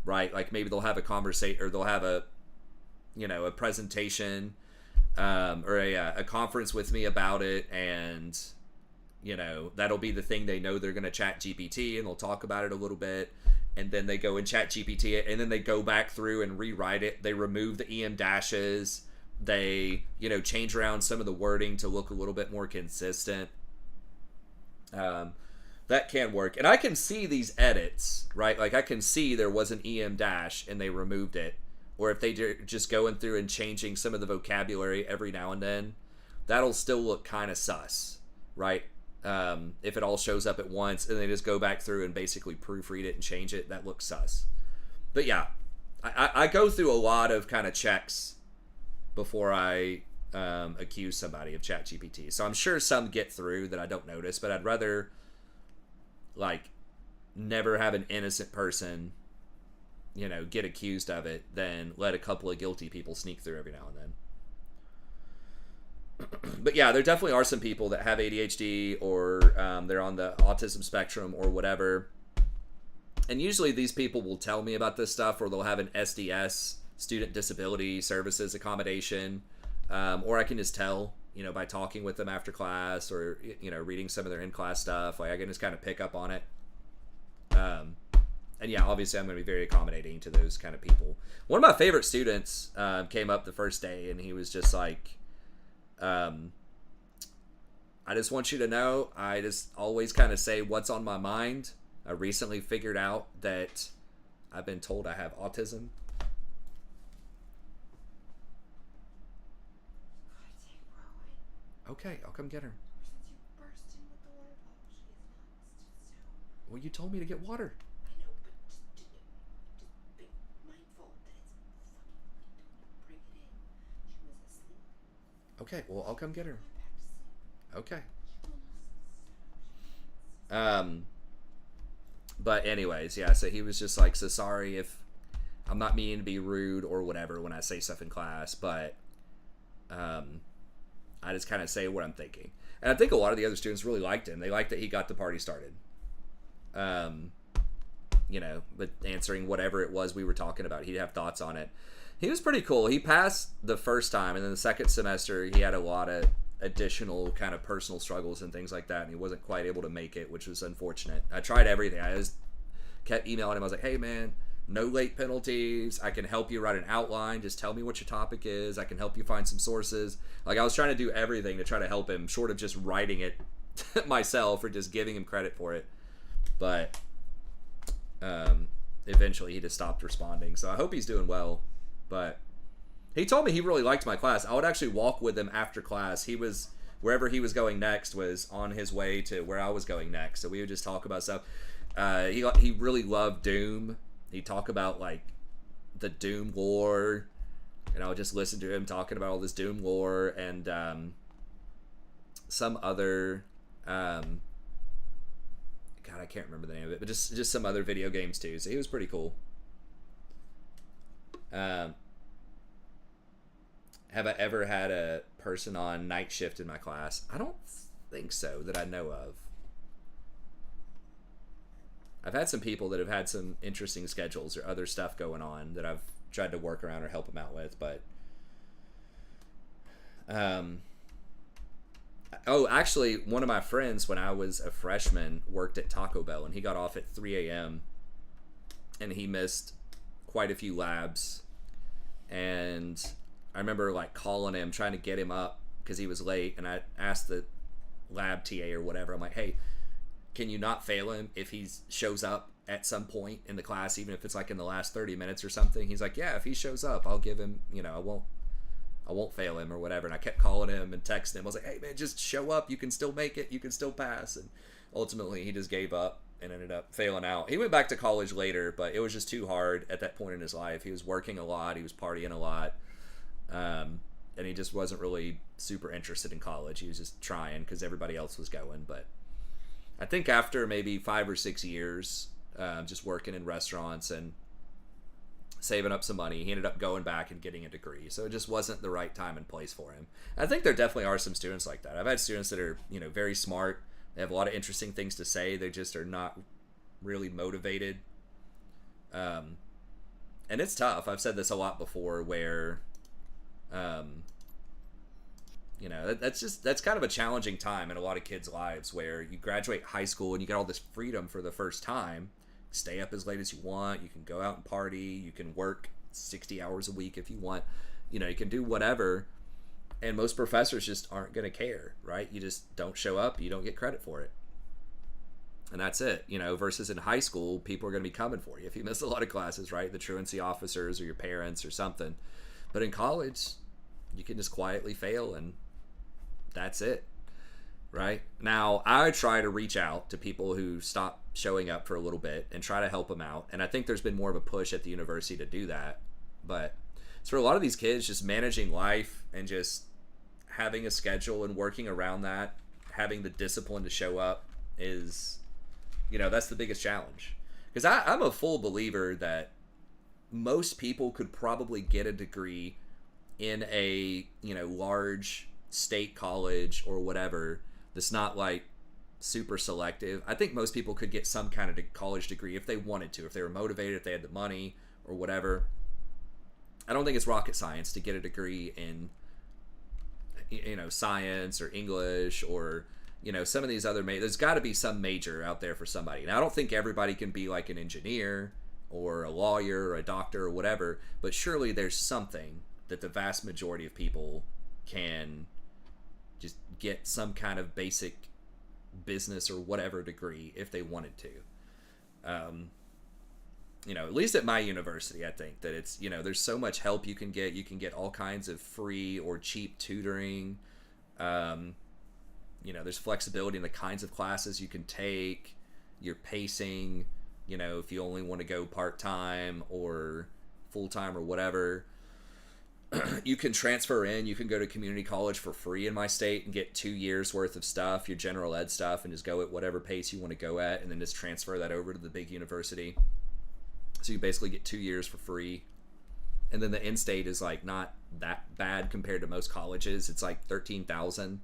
right? Maybe they'll have a conversation, or they'll have a presentation, or a conference with me about it, and that'll be the thing they know they're going to chat GPT, and they'll talk about it a little bit, and then they go and chat GPT it, and then they go back through and rewrite it. They remove the EM dashes, they change around some of the wording to look a little bit more consistent. That can work, and I can see these edits, right? I can see there was an EM dash and they removed it. Or if they're just going through and changing some of the vocabulary every now and then, that'll still look kind of sus, right? If it all shows up at once and they just go back through and basically proofread it and change it, that looks sus. But yeah, I go through a lot of kind of checks before I accuse somebody of ChatGPT. So I'm sure some get through that I don't notice, but I'd rather never have an innocent person you know, get accused of it than let a couple of guilty people sneak through every now and then. But yeah, there definitely are some people that have ADHD or they're on the autism spectrum or whatever. And usually these people will tell me about this stuff, or they'll have an SDS, Student Disability Services Accommodation, or I can just tell, you know, by talking with them after class or, you know, reading some of their in-class stuff. Like, I can just kind of pick up on it. And yeah, obviously I'm going to be very accommodating to those kind of people. One of my favorite students came up the first day, and he was just like, I just want you to know, I just always kind of say what's on my mind. I recently figured out that I've been told I have autism. Okay, I'll come get her. Since you burst in with the water bottle, she is not stood still. Well, you told me to get water. I know, but just be mindful that it's fucking late. Don't bring it in. She was asleep. Okay, well, I'll come get her. Went back to sleep. Okay. But anyways, yeah, so he was just like, so sorry if I'm not meaning to be rude or whatever when I say stuff in class, but I just kind of say what I'm thinking. And I think a lot of the other students really liked him. They liked that he got the party started. You know, but answering whatever it was we were talking about, he'd have thoughts on it. He was pretty cool. He passed the first time, and then the second semester he had a lot of additional kind of personal struggles and things like that, and he wasn't quite able to make it, which was unfortunate. I tried everything. I just kept emailing him. I was like, hey man, no late penalties. I can help you write an outline. Just tell me what your topic is. I can help you find some sources. Like, I was trying to do everything to try to help him, short of just writing it myself or just giving him credit for it. But eventually he just stopped responding. So I hope he's doing well. But he told me he really liked my class. I would actually walk with him after class. He was, wherever he was going next was on his way to where I was going next. So we would just talk about stuff. He really loved Doom. He'd talk about, like, the Doom lore. And I would just listen to him talking about all this Doom lore and some other... God, I can't remember the name of it. But just some other video games, too. So he was pretty cool. Have I ever had a person on night shift in my class? I don't think so that I know of. I've had some people that have had some interesting schedules or other stuff going on that I've tried to work around or help them out with, but oh, actually, one of my friends when I was a freshman worked at Taco Bell, and he got off at 3 a.m. and he missed quite a few labs, and I remember, like, calling him, trying to get him up because he was late, and I asked the lab TA or whatever, I'm like, hey, can you not fail him if he shows up at some point in the class, even if it's like in the last 30 minutes or something? He's like, yeah, if he shows up, I'll give him, you know, I won't fail him or whatever. And I kept calling him and texting him. I was like, hey man, just show up. You can still make it. You can still pass. And ultimately he just gave up and ended up failing out. He went back to college later, but it was just too hard at that point in his life. He was working a lot. He was partying a lot. And he just wasn't really super interested in college. He was just trying because everybody else was going. But I think after maybe 5 or 6 years, just working in restaurants and saving up some money, he ended up going back and getting a degree. So it just wasn't the right time and place for him. I think there definitely are some students like that. I've had students that are, you know, very smart. They have a lot of interesting things to say. They just are not really motivated. And it's tough. I've said this a lot before where, you know, that's kind of a challenging time in a lot of kids' lives where you graduate high school and you get all this freedom for the first time. Stay up as late as you want. You can go out and party. You can work 60 hours a week if you want. You know, you can do whatever. And most professors just aren't going to care, right? You just don't show up. You don't get credit for it. And that's it, you know, versus in high school, people are going to be coming for you if you miss a lot of classes, right? The truancy officers or your parents or something. But in college, you can just quietly fail and that's it, right? Now, I try to reach out to people who stop showing up for a little bit and try to help them out. And I think there's been more of a push at the university to do that. But it's for a lot of these kids, just managing life and just having a schedule and working around that, having the discipline to show up is, you know, that's the biggest challenge. Because I'm a full believer that most people could probably get a degree in a, large state college or whatever that's not like super selective. I think most people could get some kind of college degree if they wanted to, if they were motivated, if they had the money or whatever. I don't think it's rocket science to get a degree in, science or English or, some of these other there's got to be some major out there for somebody. Now, I don't think everybody can be like an engineer or a lawyer or a doctor or whatever, but surely there's something that the vast majority of people can just get some kind of basic business or whatever degree if they wanted to. At least at my university, I think that it's, there's so much help you can get. You can get all kinds of free or cheap tutoring. There's flexibility in the kinds of classes you can take, your pacing, if you only want to go part-time or full-time or whatever. You can transfer in, you can go to community college for free in my state and get 2 years worth of stuff, your general ed stuff, and just go at whatever pace you want to go at, and then just transfer that over to the big university. So you basically get 2 years for free. And then the in-state is like not that bad compared to most colleges. It's like $13,000,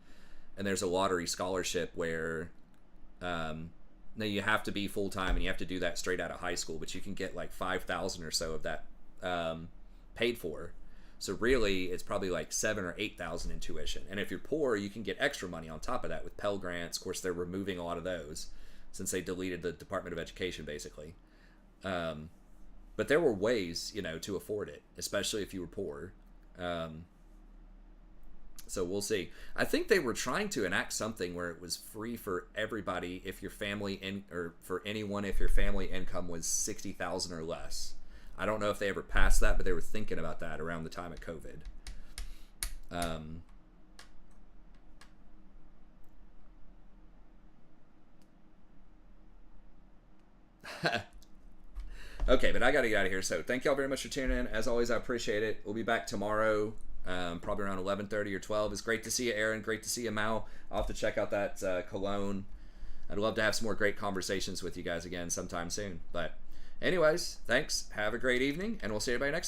and there's a lottery scholarship where now you have to be full-time and you have to do that straight out of high school, but you can get like $5,000 or so of that paid for. So really, it's probably like $7,000 or $8,000 in tuition. And if you're poor, you can get extra money on top of that with Pell Grants. Of course, they're removing a lot of those since they deleted the Department of Education, basically. But there were ways, to afford it, especially if you were poor. So we'll see. I think they were trying to enact something where it was free for everybody if your family or for anyone if your family income was $60,000 or less. I don't know if they ever passed that, but they were thinking about that around the time of COVID. Okay, but I got to get out of here. So thank y'all very much for tuning in. As always, I appreciate it. We'll be back tomorrow, probably around 11:30 or 12. It's great to see you, Aaron. Great to see you, Mao. I'll have to check out that Cologne. I'd love to have some more great conversations with you guys again sometime soon. But anyways, thanks. Have a great evening, and we'll see everybody next time.